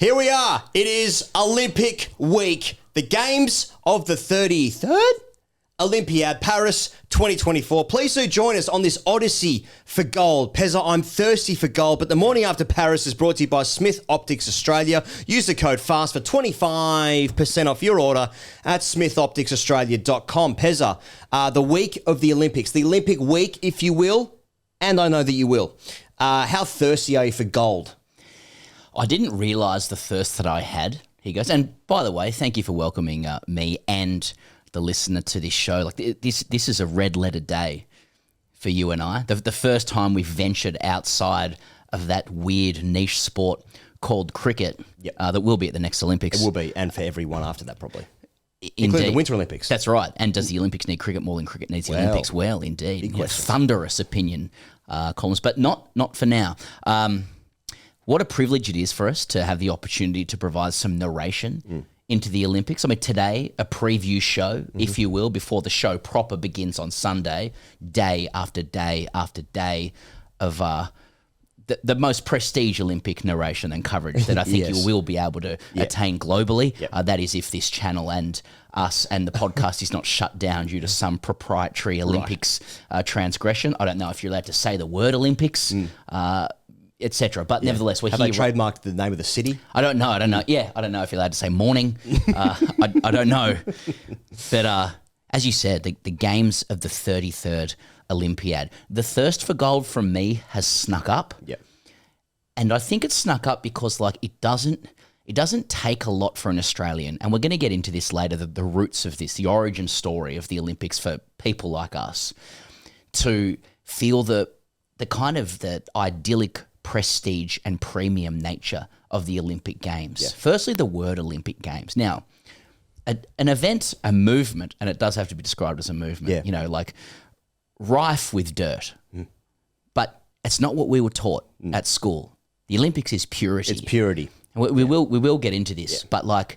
Here we are. It is Olympic week. The games of the 33rd Olympiad, Paris 2024. Please do join us on this odyssey for gold. Pezza, I'm thirsty for gold, but the morning after Paris is brought to you by Smith Optics Australia. Use the code FAST for 25% off your order at smithopticsaustralia.com. Pezza, the week of the Olympics, the Olympic week, if you will, and I know that you will. How thirsty are you for gold? I didn't realise the thirst that I had, Higgos. And by the way, thank you for welcoming me and the listener to this show. Like this is a red letter day for you and I. The first time we've ventured outside of that weird niche sport called cricket. Yep. That will be at the next Olympics. It will be, and for everyone after that probably. Indeed. Including the Winter Olympics. That's right. And does the Olympics need cricket more than cricket needs the Olympics? Well, indeed. Thunderous opinion, Collins, but not for now. What a privilege it is for us to have the opportunity to provide some narration into the Olympics. I mean, today, a preview show, if you will, before the show proper begins on Sunday, day after day after day of the most prestige Olympic narration and coverage that I think you will be able to attain globally. Yep. That is if this channel and us and the podcast is not shut down due to some proprietary Olympics transgression. I don't know if you're allowed to say the word Olympics, etc. But nevertheless, we're here. Have they trademarked the name of the city? I don't know. Yeah, I don't know if you're allowed to say morning. I don't know. But as you said, the games of the 33rd Olympiad, the thirst for gold from me has snuck up. Yep. And I think it's snuck up because it doesn't take a lot for an Australian, and we're going to get into this later, the roots of this, the origin story of the Olympics for people like us, to feel the kind of the idyllic prestige and premium nature of the Olympic Games. Yeah. Firstly, the word Olympic Games. Now, an event, a movement, and it does have to be described as a movement, rife with dirt. But it's not what we were taught at school. The Olympics is purity. It's purity. We will get into this, but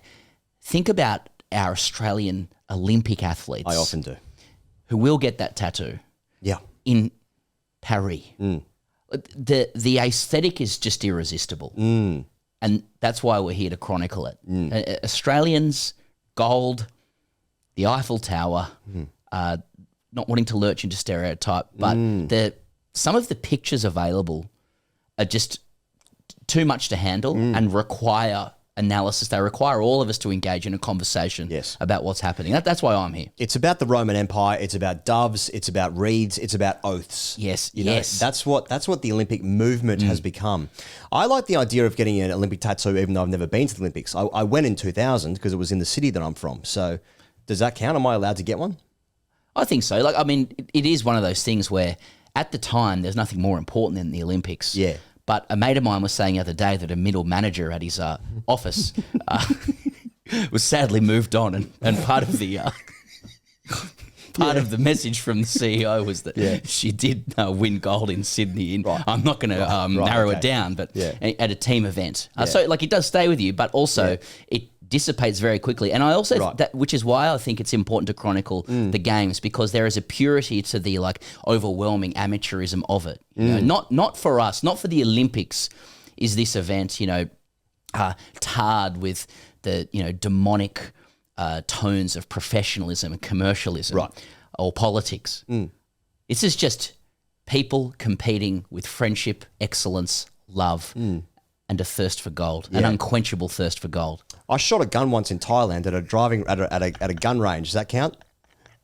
think about our Australian Olympic athletes. I often do. Who will get that tattoo. Yeah. In Paris. The aesthetic is just irresistible. And that's why we're here to chronicle it. Australians, gold, the Eiffel Tower, not wanting to lurch into stereotype, but some of the pictures available are just too much to handle and require analysis. They require all of us to engage in a conversation about what's happening. That's why I'm here. It's about the Roman Empire. It's about doves. It's about reeds. It's about oaths. Yes, you know, that's what the Olympic movement has become. I like the idea of getting an Olympic tattoo, even though I've never been to the Olympics. I went in 2000 because it was in the city that I'm from. So does that count? Am I allowed to get one? I think so. It is one of those things where at the time there's nothing more important than the Olympics. Yeah. But a mate of mine was saying the other day that a middle manager at his office was sadly moved on, and part of the of the message from the CEO was that she did win gold in Sydney. I'm not going to narrow it down, but at a team event. So it does stay with you, but also it dissipates very quickly. And I also, which is why I think it's important to chronicle the games, because there is a purity to the overwhelming amateurism of it. You know, not for us, not for the Olympics is this event, tarred with the, demonic tones of professionalism and commercialism or politics. This is just people competing with friendship, excellence, love, and a thirst for gold, an unquenchable thirst for gold. I shot a gun once in Thailand at a gun range. Does that count?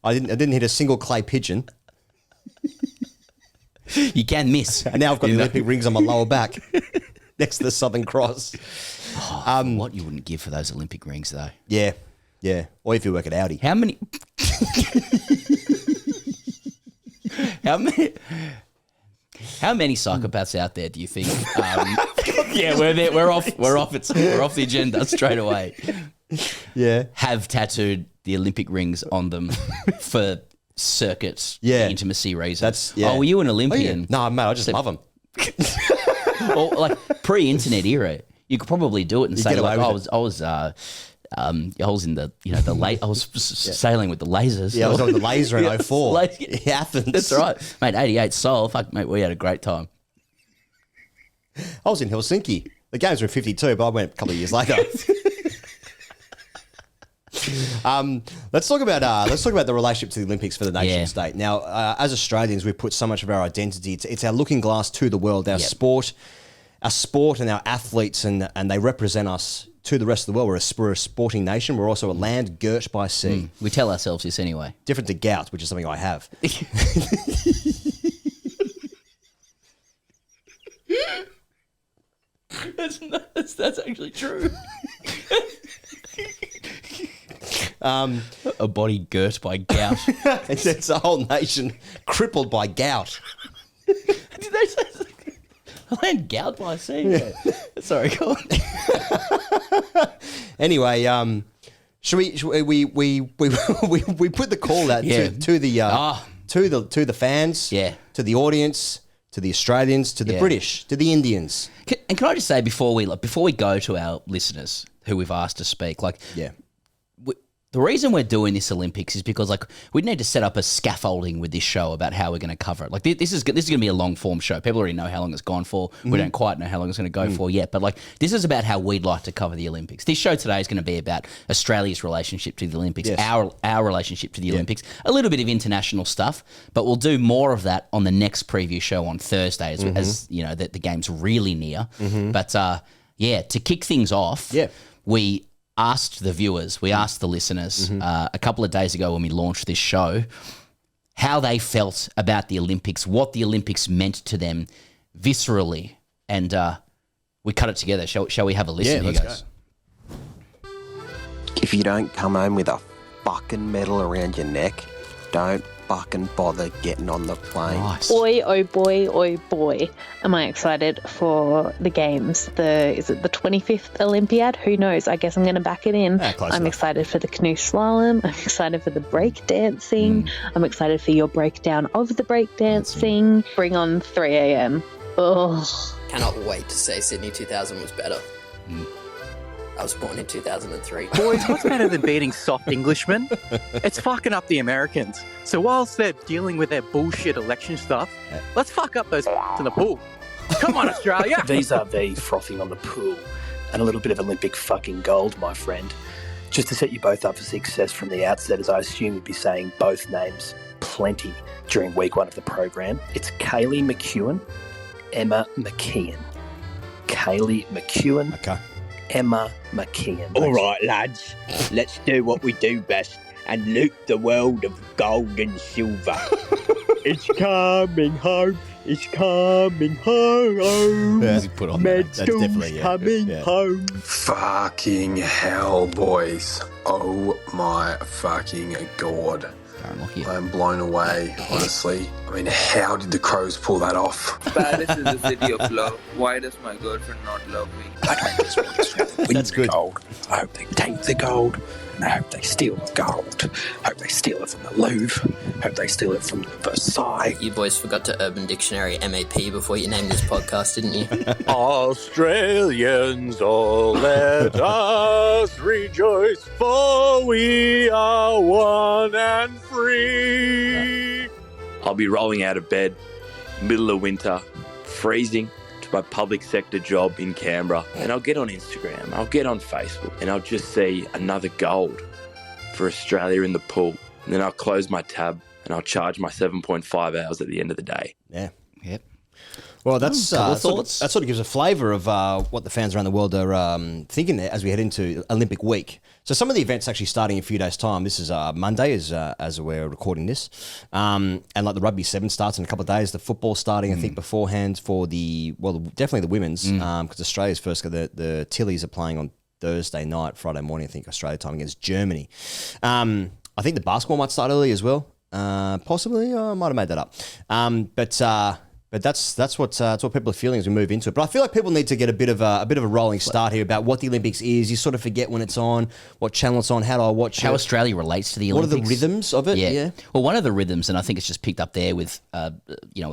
I didn't hit a single clay pigeon. You can miss. And now I've got the Olympic rings on my lower back next to the Southern Cross. What you wouldn't give for those Olympic rings, though. Yeah. Or if you work at Audi. How many psychopaths out there do you think? We're there. We're off the agenda straight away. Yeah, have tattooed the Olympic rings on them for circuit intimacy reasons. Oh, were you an Olympian? Oh, yeah. No, mate, I just love them. Or pre-internet era, you could probably do it and say I was in the I was sailing with the lasers. Yeah, I was on the laser in 04. Athens. That's right, mate. 88 Seoul. Fuck, mate, we had a great time. I was in Helsinki The games were in 52, but I went a couple of years later. Let's talk about the relationship to the Olympics for the nation state. Now, as Australians, we put so much of our identity. It's our looking glass to the world. Our sport, and our athletes, and they represent us to the rest of the world. We're a sporting nation. We're also a land girt by sea. We tell ourselves this anyway. Different to gout, which is something I have. That's actually true. A body girt by gout. It's a whole nation crippled by gout. Did they say I land gout by sea? Yeah. Sorry, go on. Anyway, should we put the call out to the fans, to the audience, to the Australians, to the British, to the Indians. And can I just say before we go to our listeners who we've asked to speak, the reason we're doing this Olympics is because we need to set up a scaffolding with this show about how we're going to cover it. This is going to be a long form show. People already know how long it's gone for. We don't quite know how long it's going to go for yet. But this is about how we'd like to cover the Olympics. This show today is going to be about Australia's relationship to the Olympics, our relationship to the Olympics, a little bit of international stuff. But we'll do more of that on the next preview show on Thursday, as you know that the game's really near. But to kick things off, we asked the viewers, we asked the listeners a couple of days ago when we launched this show how they felt about the Olympics, what the Olympics meant to them viscerally. And we cut it together. Shall we have a listen? Yeah, let's go. If you don't come home with a fucking medal around your neck, don't fucking bother getting on the plane. Nice. Boy, oh boy, am I excited for the games. Is it the 25th Olympiad? Who knows? I guess I'm going to back it in. I'm excited for the canoe slalom. I'm excited for the break dancing. I'm excited for your breakdown of the break dancing. Bring on 3 a.m. Ugh. Cannot wait to say Sydney 2000 was better. I was born in 2003. Boys, what's better than beating soft Englishmen? It's fucking up the Americans. So whilst they're dealing with their bullshit election stuff, let's fuck up those in the pool. Come on, Australia! Vis-a-vis frothing on the pool and a little bit of Olympic fucking gold, my friend. Just to set you both up for success from the outset, as I assume you'd be saying both names plenty during week one of the program. It's Kaylee McEwen, Emma McKeon. Kaylee McEwen. Okay. Emma McKeon. All right, lads, let's do what we do best and loot the world of gold and silver. It's coming home. It's coming home. Put on Medals coming home. Fucking hell, boys. Oh my fucking God. I'm blown away, honestly. I mean, how did the Crows pull that off? Paris is a city of love. Why does my girlfriend not love me? I don't just want Australia to win the gold. I hope they take the gold. And I hope they steal the gold. I hope they steal it from the Louvre. I hope they steal it from Versailles. You boys forgot to Urban Dictionary MAP before you named this podcast, didn't you? Australians, all let us rejoice, for we are one and free. I'll be rolling out of bed, middle of winter, freezing, to my public sector job in Canberra, and I'll get on Instagram, I'll get on Facebook, and I'll just see another gold for Australia in the pool. And then I'll close my tab and I'll charge my 7.5 hours at the end of the day. Yeah. Yep. Well, that's thoughts. That sort of gives a flavour of what the fans around the world are thinking there as we head into Olympic week. So some of the events actually starting in a few days' time. This is Monday as we're recording this. And like the rugby 7 starts in a couple of days. The football starting, I think, beforehand for definitely the women's, because Australia's first, the Tillies are playing on Thursday night, Friday morning, I think, Australia time against Germany. I think the basketball might start early as well. Possibly, I might have made that up. But that's what people are feeling as we move into it. But I feel like people need to get a bit of a rolling start here about what the Olympics is. You sort of forget when it's on, what channel it's on, how do I watch how it. Australia relates to the Olympics. What are the rhythms of it? Yeah. Well, one of the rhythms, and I think it's just picked up there with a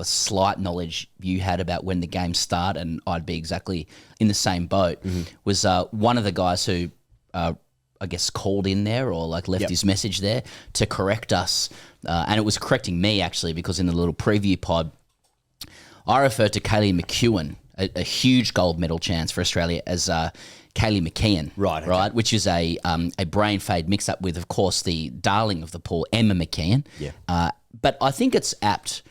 slight knowledge you had about when the games start, and I'd be exactly in the same boat. Was one of the guys who I guess called in there or left his message there to correct us, and it was correcting me actually, because in the little preview pod I referred to Kaylee McEwen a huge gold medal chance for Australia as Kaylee McKeon, right, which is a brain fade mix up with, of course, the darling of the pool, Emma McKeon. Yeah. But I think it's apt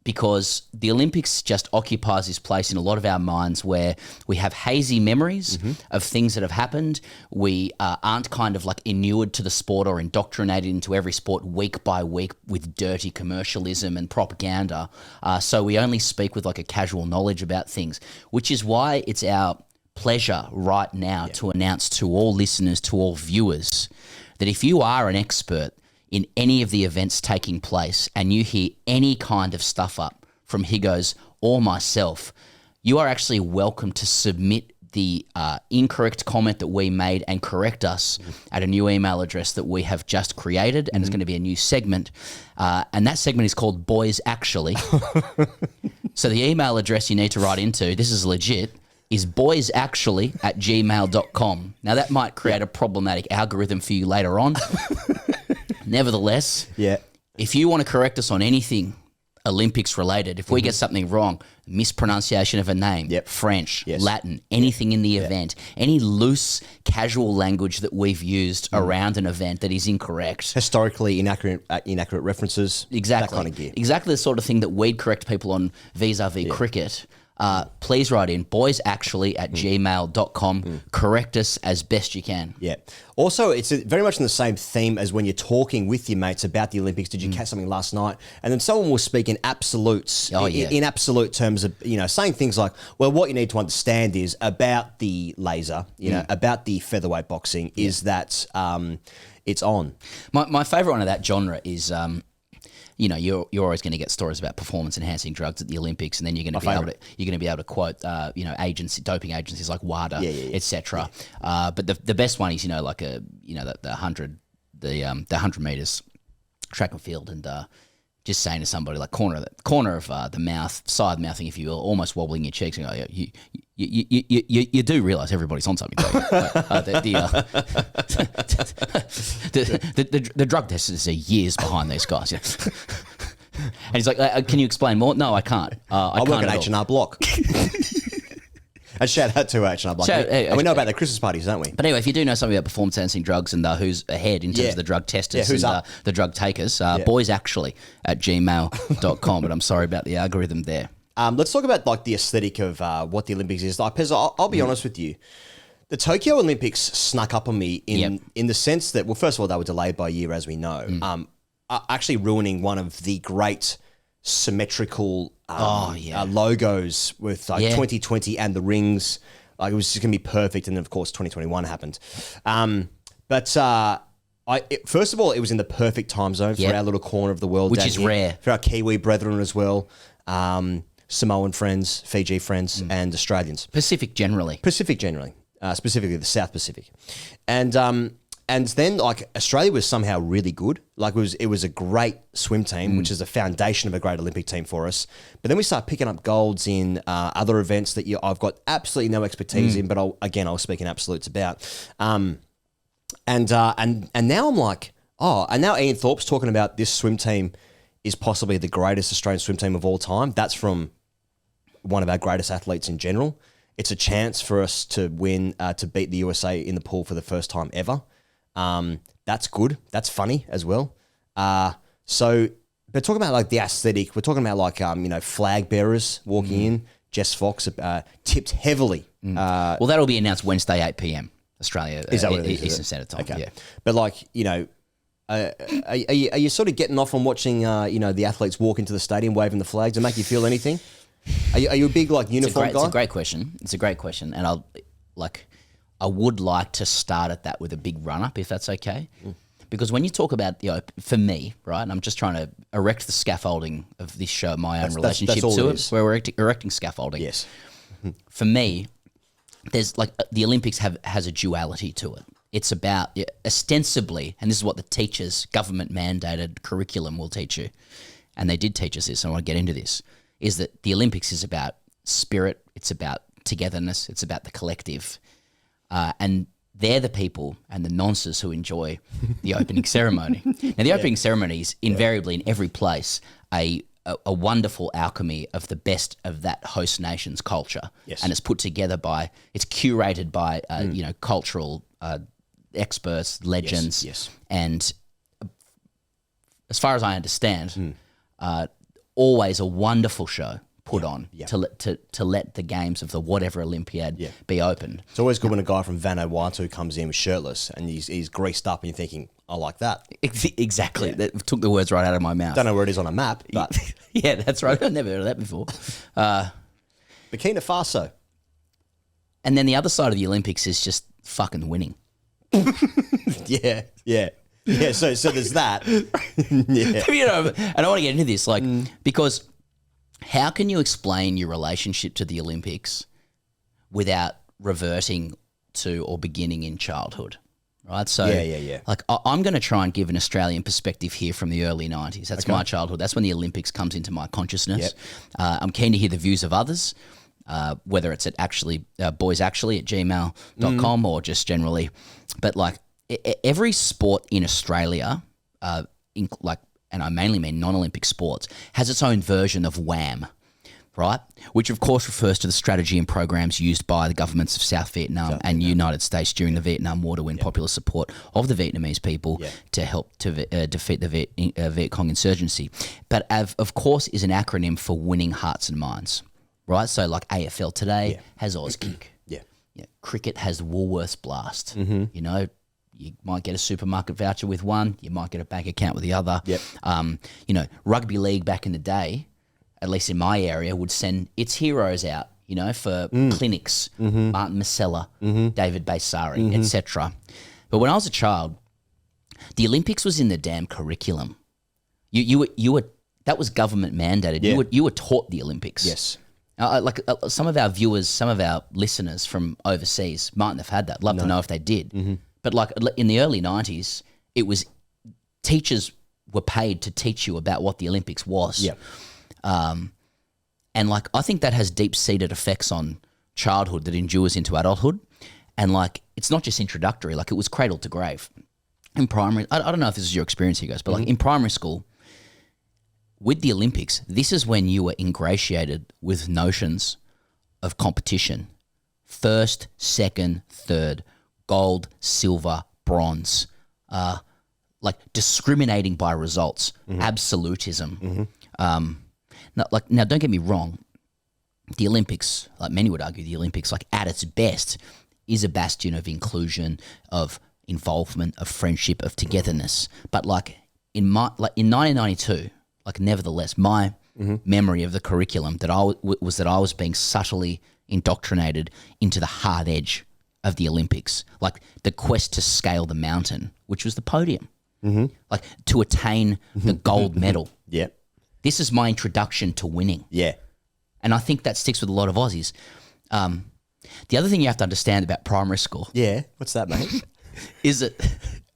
because the Olympics just occupies this place in a lot of our minds where we have hazy memories of things that have happened. We aren't kind of like inured to the sport or indoctrinated into every sport week by week with dirty commercialism and propaganda. So we only speak with like a casual knowledge about things, which is why it's our pleasure right now to announce to all listeners, to all viewers, that if you are an expert in any of the events taking place and you hear any kind of stuff up from Higgos or myself, you are actually welcome to submit the incorrect comment that we made and correct us at a new email address that we have just created, and it's going to be a new segment. And that segment is called Boys Actually. So the email address you need to write into, this is legit, is boysactually@gmail.com. Now that might create a problematic algorithm for you later on. Nevertheless, if you want to correct us on anything Olympics related, if we get something wrong, mispronunciation of a name, French, Latin, anything in the event, any loose, casual language that we've used around an event that is incorrect. Historically inaccurate references. Exactly. That kind of gear. Exactly the sort of thing that we'd correct people on vis-a-vis cricket. Please write in boysactually@gmail.com. Correct us as best you can. Yeah. Also, it's very much in the same theme as when you're talking with your mates about the Olympics. Did you catch something last night? And then someone will speak in absolutes, in absolute terms of, saying things like, well, what you need to understand is about the laser, about the featherweight boxing is that it's on. My favourite one of that genre is... you're always going to get stories about performance enhancing drugs at the Olympics, and then you're going to be able to quote doping agencies like WADA, etc. But the best one is the 100 meters track and field, and just saying to somebody like corner of the mouth, side mouthing, if you will, almost wobbling your cheeks, and go, you do realise everybody's on something. The drug testers are years behind these guys. And he's like, can you explain more? No, I can't. I work at H&R Block. And shout out to H&R Block. And we know about the Christmas parties, don't we? But anyway, if you do know something about performance enhancing drugs and who's ahead in terms of the drug testers and the drug takers, boysactually@gmail.com. But I'm sorry about the algorithm there. Let's talk about like the aesthetic of what the Olympics is. Like, Pez, I'll be honest with you. The Tokyo Olympics snuck up on me in the sense that, well, first of all, they were delayed by a year, as we know. Actually ruining one of the great symmetrical logos with 2020 and the rings. Like, it was just going to be perfect. And then, of course, 2021 happened. First of all, it was in the perfect time zone for our little corner of the world. Which is rare. For our Kiwi brethren as well. Samoan friends, Fiji friends, and Australians. Pacific generally. Specifically the South Pacific. And then, like, Australia was somehow really good. Like, it was a great swim team, which is the foundation of a great Olympic team for us. But then we start picking up golds in other events that I've got absolutely no expertise in, but I'll speak in absolutes about. And now I'm like, and now Ian Thorpe's talking about this swim team is possibly the greatest Australian swim team of all time. That's from one of our greatest athletes in general. It's a chance for us to win, to beat the USA in the pool for the first time ever. That's good. That's funny as well. But talking about like the aesthetic, we're talking about like, flag bearers walking in. Jess Fox tipped heavily. Well, that'll be announced Wednesday, 8 p.m. Australia, is that what it is, Eastern Standard Time. Okay. Yeah. But like, are you sort of getting off on watching, the athletes walk into the stadium waving the flags? Does it make you feel anything? Are you a big like uniform guy? It's a great question. And I would like to start at that with a big run up, if that's okay. Because when you talk about for me, right, and I'm just trying to erect the scaffolding of this show, my own relationship to it. We're erecting scaffolding. Yes. For me, there's like the Olympics has a duality to it. It's about ostensibly, and this is what the teachers, government mandated curriculum will teach you, and they did teach us this, and I want to get into this, is that the Olympics is about spirit, it's about togetherness, it's about the collective. And they're the people and the nonces who enjoy the opening ceremony. Now, the opening ceremony is invariably in every place a a wonderful alchemy of the best of that host nation's culture. Yes. And it's put together it's curated by, cultural experts, legends. Yes. And as far as I understand, always a wonderful show put on to let the games of the whatever Olympiad be opened. It's always good when a guy from Vanuatu comes in with shirtless and he's greased up and you're thinking, I like that. Exactly. Yeah. That took the words right out of my mouth. Don't know where it is on a map, but... yeah, that's right. I've never heard of that before. Burkina Faso. And then the other side of the Olympics is just fucking winning. Yeah. So there's that. Yeah. You know, and I want to get into this, because how can you explain your relationship to the Olympics without reverting to or beginning in childhood? Right, so like I'm going to try and give an Australian perspective here from the early 90s. That's my childhood. That's when the Olympics comes into my consciousness. I'm keen to hear the views of others, whether it's at boysactually at gmail.com or just generally. But like every sport in Australia, and I mainly mean non-Olympic sports, has its own version of WHAM. Right, which of course refers to the strategy and programs used by the governments of South Vietnam and United States during the Vietnam War to win popular support of the Vietnamese people to help to defeat the Viet Cong insurgency. But of course is an acronym for winning hearts and minds. Right, so like AFL today has Auskick. Cricket has Woolworths Blast. Mm-hmm. You know, you might get a supermarket voucher with one, you might get a bank account with the other. You know, rugby league back in the day, at least in my area, would send its heroes out, you know, for clinics, Martin Masella, David Baysari, etc. But when I was a child, the Olympics was in the damn curriculum. You were that was government mandated. You were taught the Olympics. Yes. Some of our viewers, some of our listeners from overseas mightn't have had that. Love to know if they did. But like in the early 90s, it was teachers were paid to teach you about what the Olympics was. And like I think that has deep-seated effects on childhood that endures into adulthood. And like it's not just introductory, like it was cradle to grave. In primary, I don't know if this is your experience here, guys, but like in primary school, with the Olympics, this is when you were ingratiated with notions of competition. First, second, third, gold, silver, bronze, like discriminating by results, absolutism. Now, don't get me wrong. The Olympics, like many would argue, the Olympics, like at its best, is a bastion of inclusion, of involvement, of friendship, of togetherness. But like in 1992, like nevertheless, my memory of the curriculum that I was being subtly indoctrinated into the hard edge of the Olympics, like the quest to scale the mountain, which was the podium, like to attain the gold medal. This is my introduction to winning. And I think that sticks with a lot of Aussies. The other thing you have to understand about primary school. What's that, mate? Is it,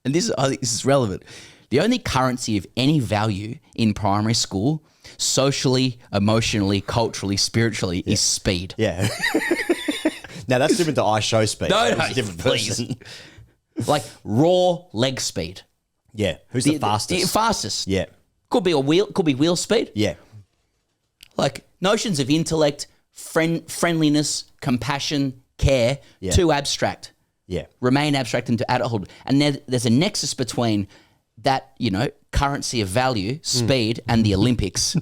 and I think this is relevant, the only currency of any value in primary school, socially, emotionally, culturally, spiritually, is speed. Now that's different to I show speed. No, It's a different person. Like raw leg speed. Who's the fastest? The fastest. Could be wheel speed. Like notions of intellect, friendliness, compassion, care, too abstract. Remain abstract into adulthood. And there's a nexus between that, you know, currency of value, speed, and the Olympics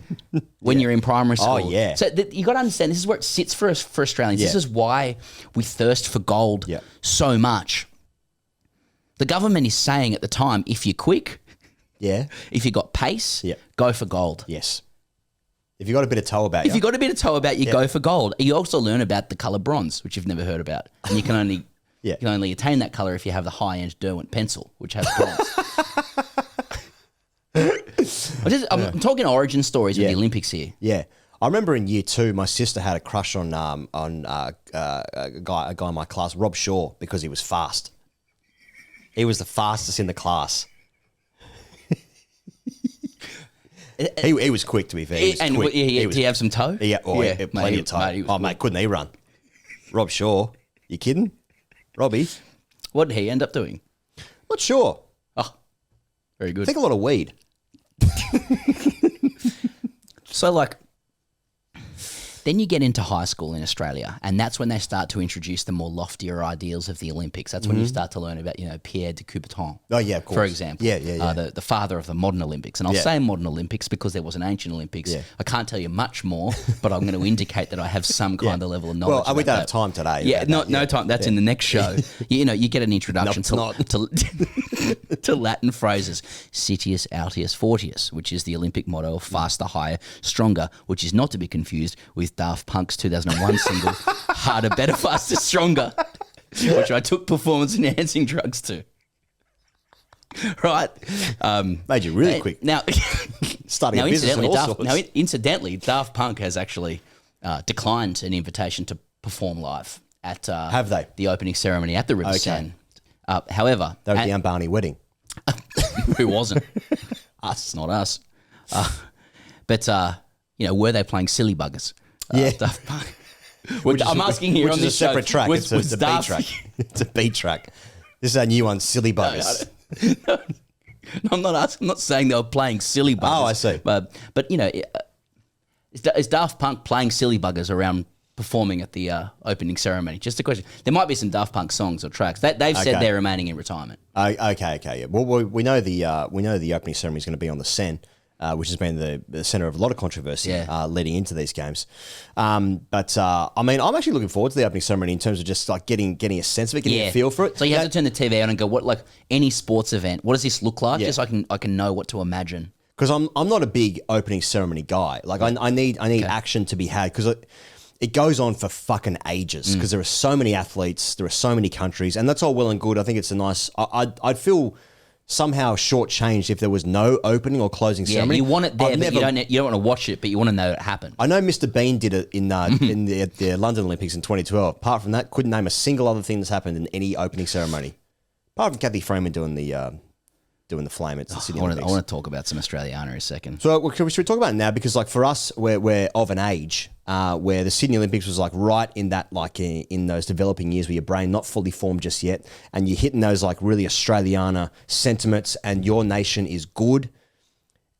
when you're in primary school. So you got to understand, this is where it sits for us, for Australians. This is why we thirst for gold so much. The government is saying at the time, if you're quick, if you got pace, go for gold. If you got a bit of toe about you. If you got a bit of toe about you, go for gold. You also learn about the colour bronze, which you've never heard about. And you can only you can only attain that colour if you have the high-end Derwent pencil, which has bronze. I'm talking origin stories with the Olympics here. I remember in year 2, my sister had a crush on a guy in my class, Rob Shaw, because he was fast. He was the fastest in the class. He was quick, to be fair. Did he have some toe? Plenty of toe. Mate, couldn't he run? Rob Shaw. You kidding? Robbie. What did he end up doing? Not sure. Oh, very good. I think a lot of weed. So, like, then you get into high school in Australia, and that's when they start to introduce the more loftier ideals of the Olympics. That's when you start to learn about, Pierre de Coubertin. Oh, yeah, of course. For example. Yeah. The father of the modern Olympics. And I'll say modern Olympics because there was an ancient Olympics. Yeah. I can't tell you much more, but I'm going to indicate that I have some kind of level of knowledge. Well, we don't have time today. Yeah, no time. That's in the next show. You get an introduction to Latin phrases. Citius, Altius, Fortius, which is the Olympic motto of faster, higher, stronger, which is not to be confused with Daft Punk's 2001 single, Harder, Better, Faster, Stronger, which I took performance-enhancing drugs to. Right? Made you really quick. Now, starting a business and all sorts. Incidentally, Daft Punk has actually declined an invitation to perform live at have they? The opening ceremony at the River Seine. However... They were at the Barney wedding. Who wasn't? Us. Not us. But, were they playing Silly Buggers? Daft Punk. I'm asking here on this show. Which is a separate track. It's a B track. It's a B track. This is our new one, Silly Buggers. No, I'm not asking. I'm not saying they were playing Silly Buggers. Oh, I see. But is Daft Punk playing Silly Buggers around performing at the opening ceremony? Just a question. There might be some Daft Punk songs or tracks. They've said they're remaining in retirement. Okay. Yeah. Well, we know the opening ceremony is going to be on the Seine. Which has been the centre of a lot of controversy leading into these games. I mean, I'm actually looking forward to the opening ceremony in terms of just like getting a sense of it, getting a feel for it. So you have to turn the TV on and go, what, like any sports event, what does this look like? Just so I can know what to imagine. Because I'm not a big opening ceremony guy. Like I need action to be had because it goes on for fucking ages because there are so many athletes, there are so many countries, and that's all well and good. I think it's a nice. I'd feel somehow shortchanged if there was no opening or closing ceremony. You want it there, but you don't want to watch it, but you want to know it happened. I know Mr. Bean did it in the London Olympics in 2012. Apart from that, couldn't name a single other thing that's happened in any opening ceremony. Apart from Kathy Freeman doing the flame at the Sydney Olympics. I want to talk about some Australiana in a second. So should we talk about it now? Because like for us, we're of an age where the Sydney Olympics was like right in that like in those developing years where your brain not fully formed just yet, and you're hitting those like really Australiana sentiments, and your nation is good,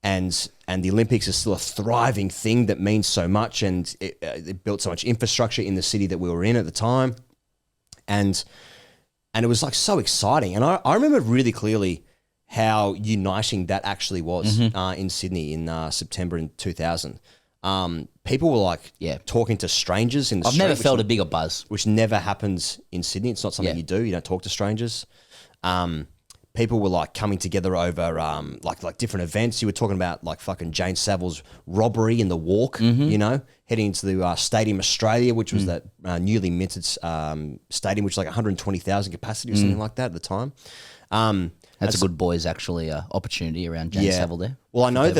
and the Olympics is still a thriving thing that means so much, and it built so much infrastructure in the city that we were in at the time, and it was like so exciting, and I remember really clearly how uniting that actually was in Sydney in September in 2000. People were like talking to strangers in the street. I've never felt a bigger buzz. Which never happens in Sydney. It's not something you do. You don't talk to strangers. People were like coming together over like different events. You were talking about like fucking Jane Saville's robbery in the walk, heading into the Stadium Australia, which was that newly minted stadium, which was like 120,000 capacity or something like that at the time. That's a good boys actually opportunity around Jane Saville there. Well, I know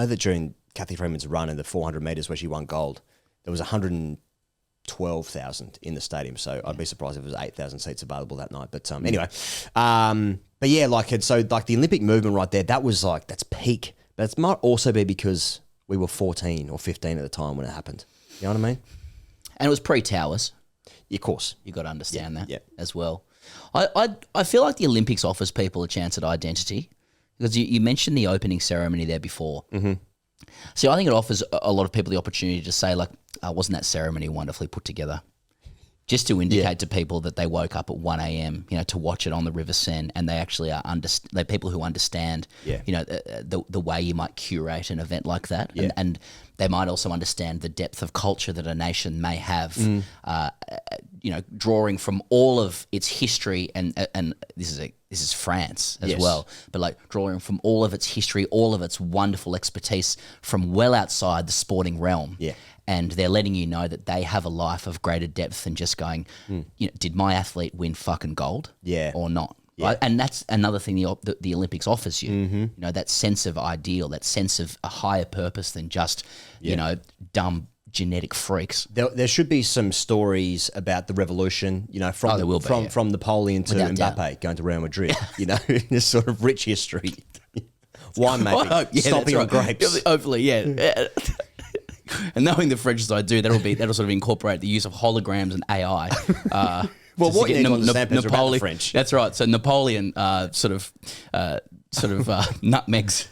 that during Kathy Freeman's run in the 400 metres where she won gold, there was 112,000 in the stadium. So I'd be surprised if there was 8,000 seats available that night. But anyway, but yeah, so the Olympic movement right there, that's peak. But it might also be because we were 14 or 15 at the time when it happened. You know what I mean? And it was pre-Towers. Yeah, of course. You got to understand that as well. I feel like the Olympics offers people a chance at identity because you mentioned the opening ceremony there before. Mm-hmm. So I think it offers a lot of people the opportunity to say like, wasn't that ceremony wonderfully put together? Just to indicate to people that they woke up at 1 a.m., to watch it on the River Seine, and they actually are they're people who understand, the way you might curate an event like that, and they might also understand the depth of culture that a nation may have, drawing from all of its history, and this is France as well, but like drawing from all of its history, all of its wonderful expertise from well outside the sporting realm. Yeah. And they're letting you know that they have a life of greater depth than just going, did my athlete win fucking gold or not? Yeah. Right? And that's another thing the Olympics offers you, Mm-hmm. That sense of ideal, that sense of a higher purpose than just, dumb genetic freaks. There should be some stories about the revolution, from Napoleon to Mbappe going to Real Madrid, this sort of rich history. Winemaking, stomping on grapes. Hopefully, yeah. And knowing the French as I do, that'll sort of incorporate the use of holograms and AI. Well, what you need to understand is about the French. That's right. So Napoleon sort of nutmegs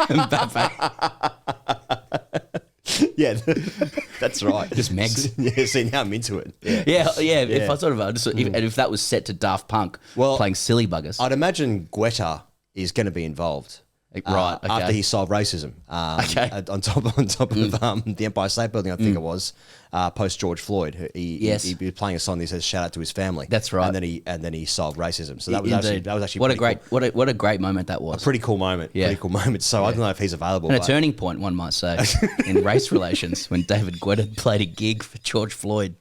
Mbappe. Yeah, that's right. Just megs. Yeah, see, now I'm into it. Yeah. If I sort of if that was set to Daft Punk playing Silly Buggers, I'd imagine Guetta is going to be involved. Right, okay. After he solved racism, on top of the Empire State Building, I think it was post George Floyd. He was playing a song that says "Shout out to his family." That's right, and then he solved racism. So that was actually what a great moment that was. A pretty cool moment. Yeah. Pretty cool moment. So I don't know if he's available. And a turning point, one might say, in race relations when David Guetta played a gig for George Floyd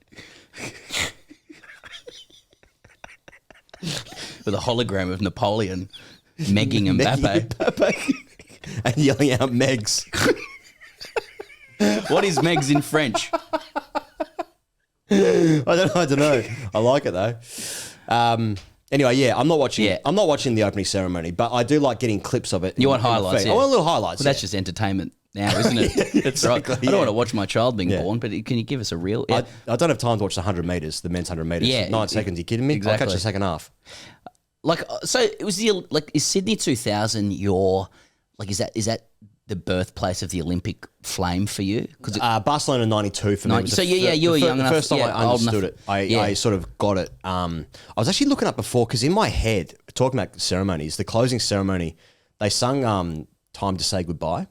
with a hologram of Napoleon. Megging Mbappe. And yelling out Megs. What is Megs in French? I don't know. I like it though. Anyway, yeah, I'm not watching. Yeah. I'm not watching the opening ceremony, but I do like getting clips of it. You want highlights? Yeah. I want little highlights. Well, that's just entertainment now, isn't it? That's right. I don't want to watch my child being born, but can you give us a real? I don't have time to watch the 100 meters, the men's 100 meters. Yeah, 9 seconds. You kidding me? Exactly. I'll catch the second half. Like, so it was is Sydney 2000 your, like, is that the birthplace of the Olympic flame for you? Because Barcelona 92 for me. So you were young enough. The first time I understood it, I sort of got it. I was actually looking up before because in my head, talking about ceremonies, the closing ceremony, they sung "Time to Say Goodbye"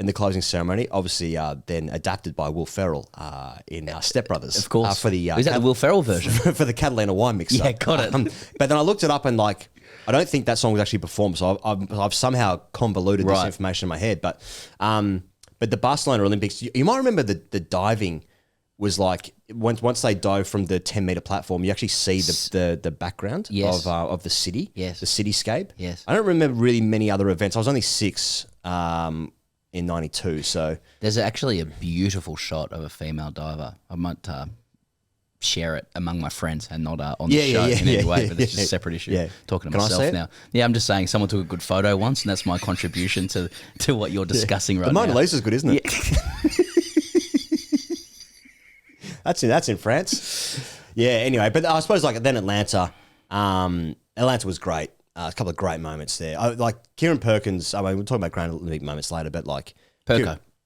in the closing ceremony. Obviously, then adapted by Will Ferrell in Step Brothers. Of course. For the is that the Will Ferrell version for the Catalina wine mixer? Yeah, got it. But then I looked it up and like. I don't think that song was actually performed, so I've somehow convoluted this information in my head. But the Barcelona Olympics, you might remember the diving was like once they dove from the 10-meter platform, you actually see the background of the city, the cityscape. Yes, I don't remember really many other events. I was only 6 in '92, so there's actually a beautiful shot of a female diver. I might. Share it among my friends and not on the show in any way, but it's just a separate issue. Yeah. Talking to myself now. Yeah, I'm just saying someone took a good photo once, and that's my contribution to what you're discussing right now. The Mona Lisa's good, isn't it? Yeah. That's in France. Yeah. Anyway, but I suppose like then Atlanta. Atlanta was great. A couple of great moments there. Like Kieran Perkins. I mean, we'll talk about Grand Olympic moments later, but like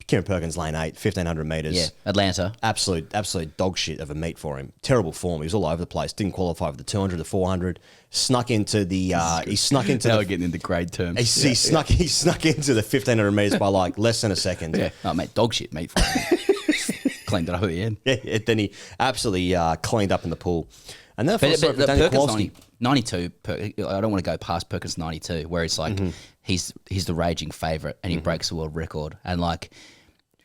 Kieran Perkins, lane 8, 1,500 metres. Yeah, Atlanta. Absolute dog shit of a meet for him. Terrible form. He was all over the place. Didn't qualify for the 200, the 400. Snuck into the. He snuck into. Now we're getting into grade terms. He snuck into the 1,500 metres by like less than a second. Yeah, oh, mate, dog shit meet for him. Cleaned it over the end. Yeah, then he absolutely cleaned up in the pool. And then the Perkins 92. I don't want to go past Perkins 92, where it's like he's the raging favourite and he breaks the world record and like.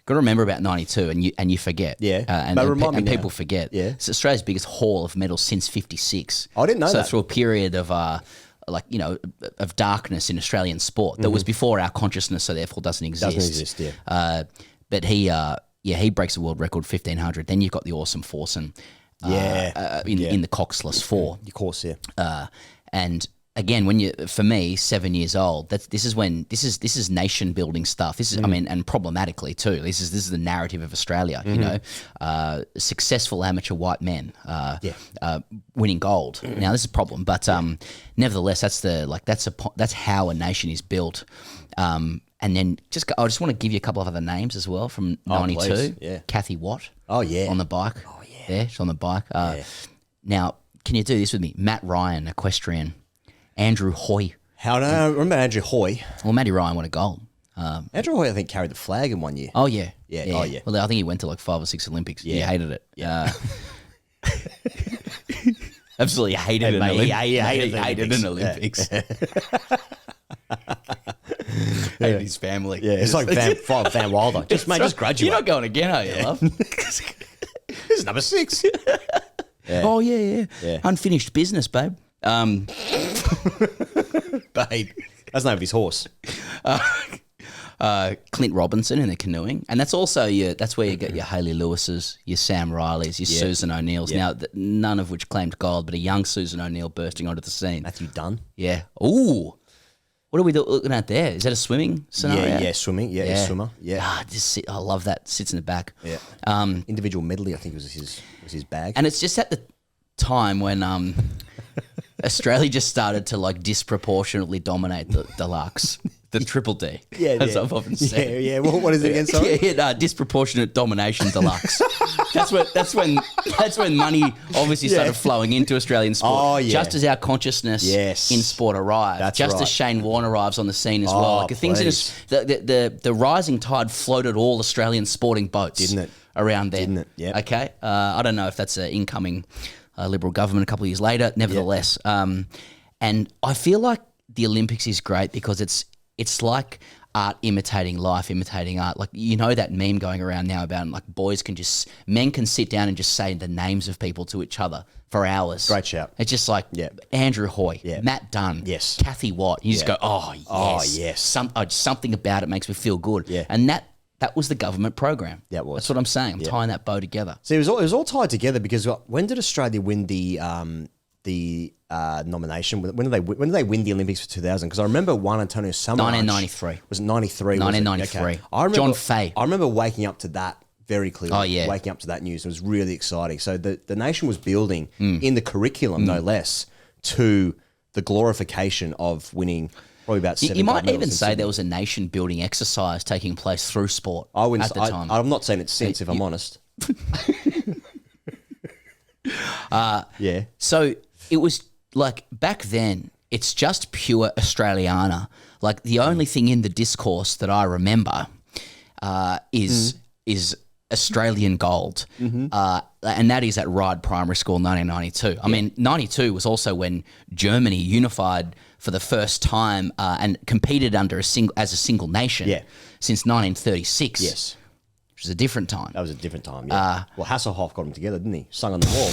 Got to remember about 92 and you forget. Yeah. And people forget. Yeah. It's Australia's biggest haul of medals since 56. I didn't know that. So through a period of of darkness in Australian sport that was before our consciousness, so therefore doesn't exist. Doesn't exist, yeah. But he breaks the world record 1,500. Then you've got the awesome Forsen. In the Coxless 4. Of course, yeah. And again, for me, 7 years old, this is nation building stuff. This is, I mean, and problematically too. This is the narrative of Australia. You know, successful amateur white men, winning gold. Now this is a problem, but nevertheless, that's how a nation is built. And then I just want to give you a couple of other names as well from '92. Please. Yeah, Kathy Watt. Oh yeah, on the bike. Oh yeah, she's on the bike. Now, can you do this with me? Matt Ryan, equestrian. Andrew Hoy. How do I remember Andrew Hoy? Well, Matty Ryan won a gold. Andrew Hoy, I think, carried the flag in one year. Oh, yeah. Yeah. Oh, yeah. Well, I think he went to like 5 or 6 Olympics. Yeah. He hated it. Yeah. Absolutely hated it. He hated an Olympics. Hated his family. Yeah, it's like Van Wilder. Just graduate. You're not going again, are you, love? This is number 6. Yeah. Oh, yeah. Unfinished business, babe. Babe, that's the name of his horse. Clint Robinson in the canoeing, and that's also that's where you get your Hayley Lewises, your Sam Rileys, your Susan O'Neills. Now, none of which claimed gold, but a young Susan O'Neill bursting onto the scene. Matthew Dunn. Yeah. Ooh. What are we looking at there? Is that a swimming scenario? Yeah, swimming. Yeah, swimmer. Yeah. I love that. Sits in the back. Yeah. Individual medley, I think was his bag. And it's just at the time when Australia just started to like disproportionately dominate the deluxe. The triple D, as I've often said. Yeah. What is it again? Sorry? Disproportionate domination deluxe. that's when money obviously started flowing into Australian sport. Oh, yeah. Just as our consciousness in sport arrived. That's just right. as Shane Warne arrives on the scene as well. Like the rising tide floated all Australian sporting boats, didn't it? Around there, didn't it? Yeah. Okay. I don't know if that's an incoming Liberal government a couple of years later. Nevertheless, and I feel like the Olympics is great because it's like art imitating life, imitating art. Like, you know that meme going around now about like men can sit down and just say the names of people to each other for hours. Great shout. It's just like Andrew Hoy, Matt Dunn, Kathy Watt. You just go, yes. Something about it makes me feel good. Yeah. And that was the government program. Yeah, it was. That's what I'm saying. I'm tying that bow together. See, it was all tied together because when did Australia win the nomination? When did they win the Olympics for 2000? Because I remember Juan Antonio Samaranch. 1993. Was it 93? 1993. Okay. I remember, John Fay. I remember waking up to that very clearly. Oh, yeah. Waking up to that news. It was really exciting. So the nation was building in the curriculum, no less, to the glorification of winning probably about 7 You might gold even medals in say Sydney. there was a nation-building exercise taking place through sport I wouldn't at the time. I'm not saying it since, if I'm honest. Yeah. So it was like back then, it's just pure Australiana. Like the only thing in the discourse that I remember is Australian gold. And that is at Ryde Primary School, 1992. I mean, 92 was also when Germany unified for the first time and competed as a single nation since 1936. Yes. Which was a different time. That was a different time, yeah. Well, Hasselhoff got them together, didn't he? Sung on the wall.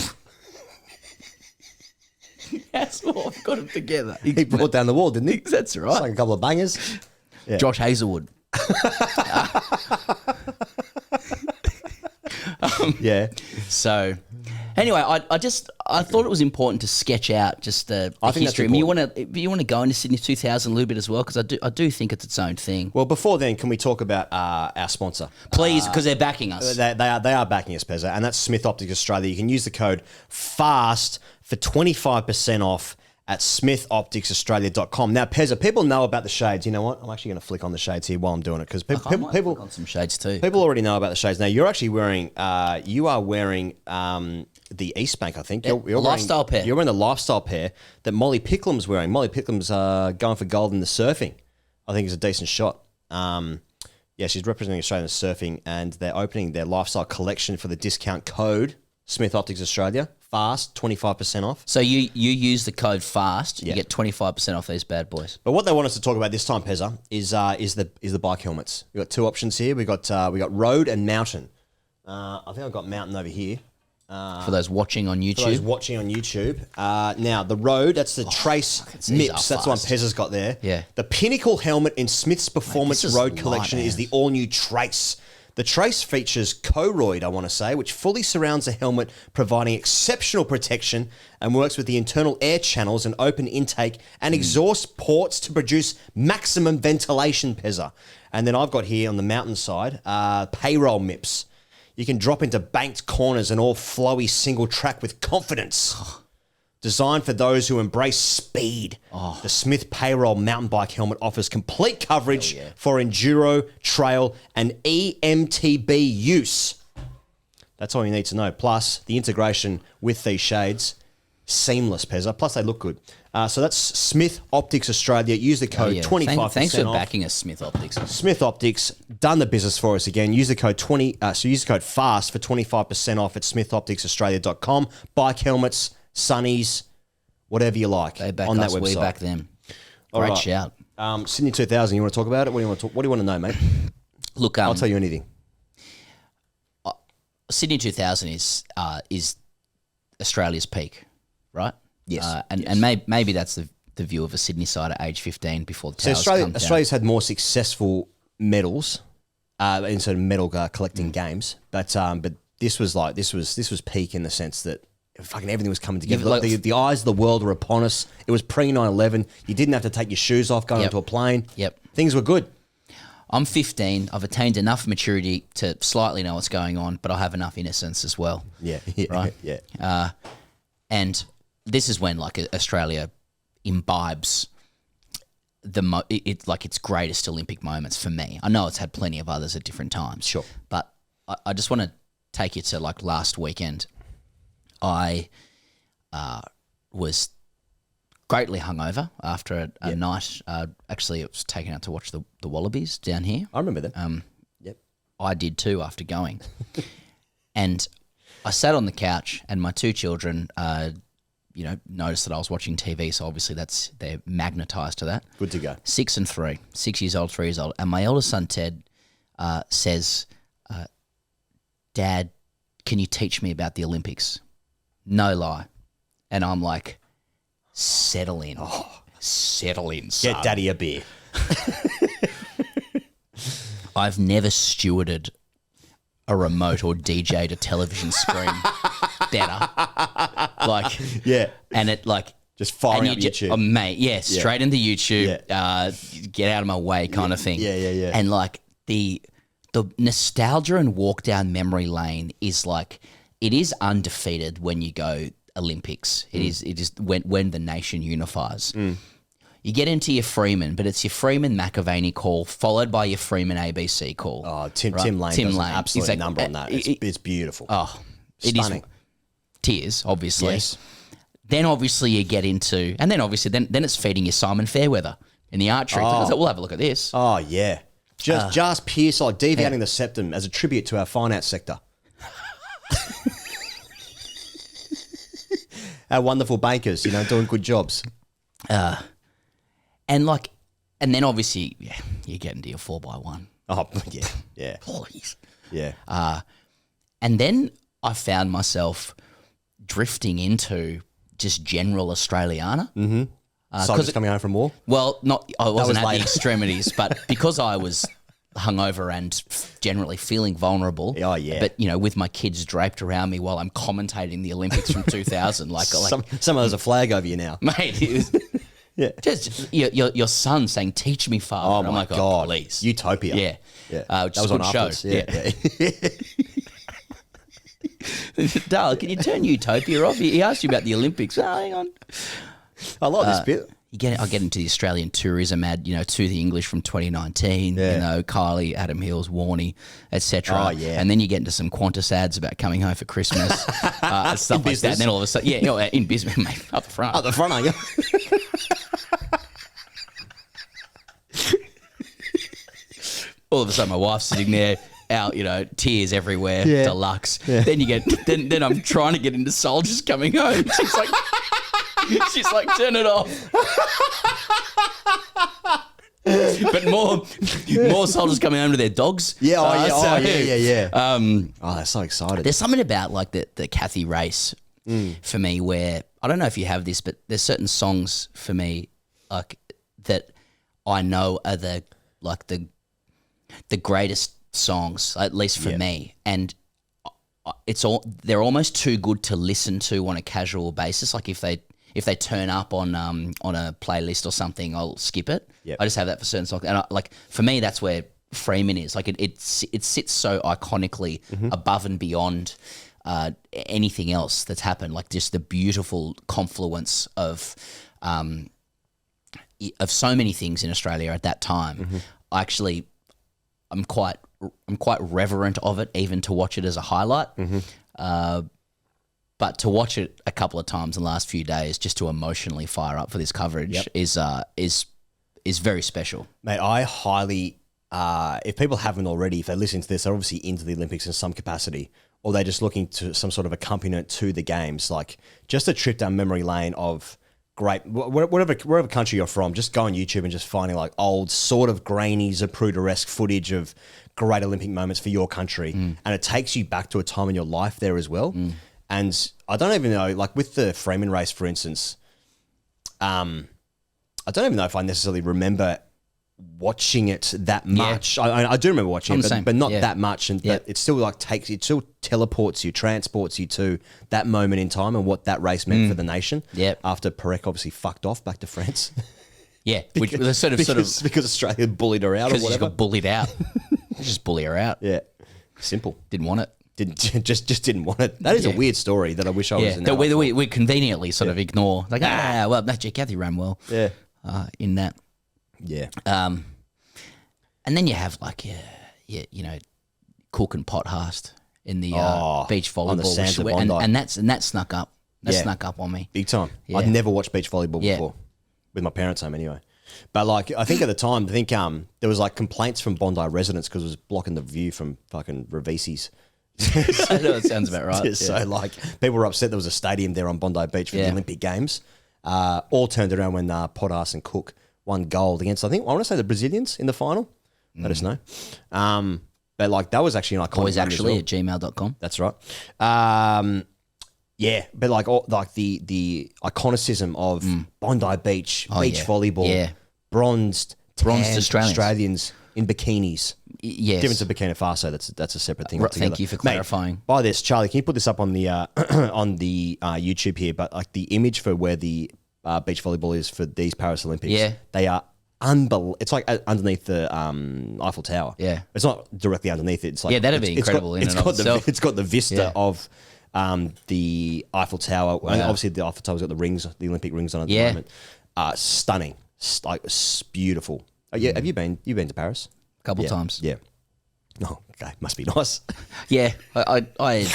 Hasselhoff got them together. He brought down the wall, didn't he? That's right. Sung a couple of bangers. Yeah. Josh Hazelwood. Yeah. So, anyway, I thought it was important to sketch out just the history. I mean, you want to go into Sydney 2000 a little bit as well, because I do think it's its own thing. Well, before then, can we talk about our sponsor? Please, because they're backing us. They are backing us, Pezza, and that's Smith Optics Australia. You can use the code FAST for 25% off at smithopticsaustralia.com. Now, Pezza, people know about the shades. You know what? I'm actually going to flick on the shades here while I'm doing it, because people flick on some shades too. People already know about the shades. Now, you're actually wearing the East Bank, I think. You're lifestyle pair. You're wearing the lifestyle pair that Molly Picklam's wearing. Molly Picklam's going for gold in the surfing. I think it's a decent shot. She's representing Australian surfing, and they're opening their lifestyle collection for the discount code Smith Optics Australia. FAST, 25% off. So you use the code FAST, you get 25% off these bad boys. But what they want us to talk about this time, Pezza, is the bike helmets. We've got two options here. We got road and mountain. I think I've got mountain over here. For those watching on YouTube. Now, the road, that's the Trace MIPS. That's the one Pezza's got there. Yeah. The pinnacle helmet in Smith's Performance Road Collection is the all-new Trace. The Trace features Coroid, I want to say, which fully surrounds the helmet, providing exceptional protection, and works with the internal air channels and open intake and exhaust ports to produce maximum ventilation, Pezza. And then I've got here on the mountain side, payroll MIPS. You can drop into banked corners and all flowy single track with confidence. Designed for those who embrace speed, the Smith Payroll mountain bike helmet offers complete coverage for enduro, trail, and EMTB use. That's all you need to know. Plus, the integration with these shades, seamless, Pezza. Plus, they look good. So that's Smith Optics Australia. Use the code 25% off. Thanks for backing us, Smith Optics. Smith Optics, done the business for us again. Use the code use the code FAST for 25% off at smithopticsaustralia.com. Bike helmets, sunnies, whatever you like. They back on us, that website. we back them. All Great right. shout. Sydney 2000, you want to talk about it? What do you want to know, mate? Look, I'll tell you anything. Sydney 2000 is Australia's peak, right? Yes. And maybe that's the view of a Sydney side at age 15 before the towers come down. Australia's had more successful medals in sort of medal collecting games, but this was peak in the sense that fucking everything was coming together. The eyes of the world were upon us. It was pre 9/11. You didn't have to take your shoes off going onto a plane. Yep. Things were good. I'm 15. I've attained enough maturity to slightly know what's going on, but I have enough innocence as well. Yeah. Right? Yeah. And this is when like Australia imbibes its greatest Olympic moments for me. I know it's had plenty of others at different times. Sure. But I just want to take you to like last weekend. I was greatly hungover after a night. Actually, it was taken out to watch the Wallabies down here. I remember that. Yep. I did too after going. And I sat on the couch and my two children, noticed that I was watching TV. So obviously they're magnetised to that. Good to go. 6 and 3, 6 years old, 3 years old. And my eldest son, Ted, says, Dad, can you teach me about the Olympics? No lie. And I'm like, settle in. Settle in, son. Get daddy a beer. I've never stewarded a remote or DJ'd a television screen better. And it like... Just firing up YouTube. Mate, straight into YouTube, get out of my way kind of thing. Yeah. And like the nostalgia and walk down memory lane is like, it is undefeated when you go Olympics. It is when the nation unifies. You get into your Freeman, but it's your Freeman McAvaney call followed by your Freeman ABC call. Oh, Tim Lane does an absolute number on that. It's beautiful. Oh, stunning. It is tears, obviously. Yes. Then obviously you get into, and then obviously then it's feeding you Simon Fairweather in the archery. So we'll have a look at this. Oh yeah, just Pierce like deviating the septum as a tribute to our finance sector. Our wonderful bankers, doing good jobs. And then obviously you get into your 4x1. Oh yeah. Please. Yeah. And then I found myself drifting into just general Australiana. Mm-hmm. Soldiers coming home from war? Well, I wasn't at the extremities, but because I was hungover and generally feeling vulnerable. Oh, yeah. But, with my kids draped around me while I'm commentating the Olympics from 2000. Some of those a flag over you now. Mate, it was... Yeah. Just your son saying, "Teach me, Father." Oh, my God. Please. Utopia. Yeah. That was on a good show. Yeah. Dale, can you turn Utopia off? He asked you about the Olympics. Oh, hang on. I like this bit. I get into the Australian tourism ad, to the English from 2019, Kylie, Adam Hills, Warney, etc. Oh, yeah. And then you get into some Qantas ads about coming home for Christmas, and stuff like that. And then all of a sudden, in business, mate, up the front. Up the front, are you? All of a sudden, my wife's sitting there, out, tears everywhere, deluxe. Yeah. Then you get, then I'm trying to get into soldiers coming home. She's like, turn it off. But more soldiers coming home to their dogs. Yeah, they're so excited. There's something about like the Kathy race for me where I don't know if you have this, but there's certain songs for me like that I know are the greatest songs, at least for me, and they're almost too good to listen to on a casual basis. Like if they turn up on a playlist or something, I'll skip it. Yep. I just have that for certain songs, and for me, that's where Freeman is. Like it sits so iconically above and beyond anything else that's happened. Like just the beautiful confluence of so many things in Australia at that time. I'm quite reverent of it, even to watch it as a highlight. But to watch it a couple of times in the last few days, just to emotionally fire up for this coverage, is very special. Mate, I highly, if people haven't already, if they listen to this, they're obviously into the Olympics in some capacity, or they're just looking to some sort of accompaniment to the games, like just a trip down memory lane of great, wherever country you're from, just go on YouTube and just finding like old sort of grainy Zapruder-esque footage of great Olympic moments for your country. And it takes you back to a time in your life there as well. And I don't even know, like with the Freeman race, for instance, I don't even know if I necessarily remember watching it that much. I do remember watching it, but not that much. And but it still it still teleports you, transports you to that moment in time and what that race meant for the nation. After Perec obviously fucked off back to France. Yeah, which was because Australia bullied her out or whatever. She got bullied out. Just bully her out. Yeah, simple. Didn't want it. Just didn't want it. That is a weird story that I wish I was in. That we conveniently sort of ignore. Like, well, Kathy ran well. Yeah. In that. Yeah. And then you have like, Cook and Pothurst in the beach volleyball. On the sands of Bondi. And that snuck up. That snuck up on me. Big time. Yeah. I'd never watched beach volleyball before. With my parents' home anyway. But like, I think at the time, there was like complaints from Bondi residents because it was blocking the view from fucking Ravisi's. I know, it sounds about right. So like, people were upset there was a stadium there on Bondi Beach for the Olympic Games. All turned around when Pothurst and Cook won gold against, I want to say the Brazilians in the final. Let us know. But like, that was actually an iconic Always actually at gmail.com. That's right. Yeah, but like the iconicism of Bondi Beach, beach volleyball, bronzed Australians in bikinis. Yes. Different to Burkina Faso. That's a separate thing altogether. Thank you for clarifying. Mate, by this, Charlie, can you put this up on the on the YouTube here? But like the image for where the beach volleyball is for these Paris Olympics, they are unbelievable. It's like underneath the Eiffel Tower. Yeah, it's not directly underneath it. It's like that'd be incredible. It's got the vista of the Eiffel Tower. Wow. And obviously, the Eiffel Tower's got the rings, the Olympic rings on it at the moment. Stunning, like beautiful. Have you been? You've been to Paris a couple times? Yeah. Oh, okay. Must be nice. Yeah, I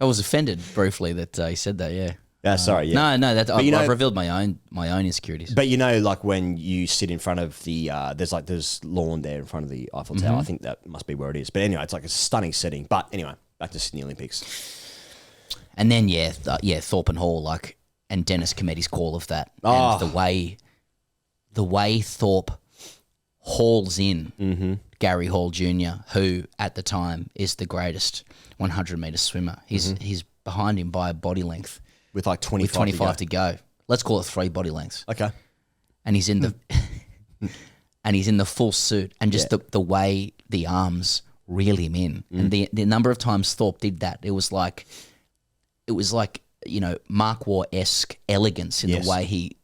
was offended briefly that he said that. Yeah. Sorry. Yeah. No. I've revealed my own insecurities. But like when you sit in front of the there's lawn there in front of the Eiffel Tower. I think that must be where it is. But anyway, it's like a stunning setting. But anyway, back to Sydney Olympics. And then Thorpe and Hall, and Dennis Cometti's call of that, and the way Thorpe hauls in Gary Hall Jr., who at the time is the greatest 100-meter swimmer. He's behind him by a body length. With like 25 to go. Let's call it 3 body lengths. Okay. And he's in the full suit, and just the way the arms reel him in. And the number of times Thorpe did that, it was like Mark Waugh-esque elegance in the way he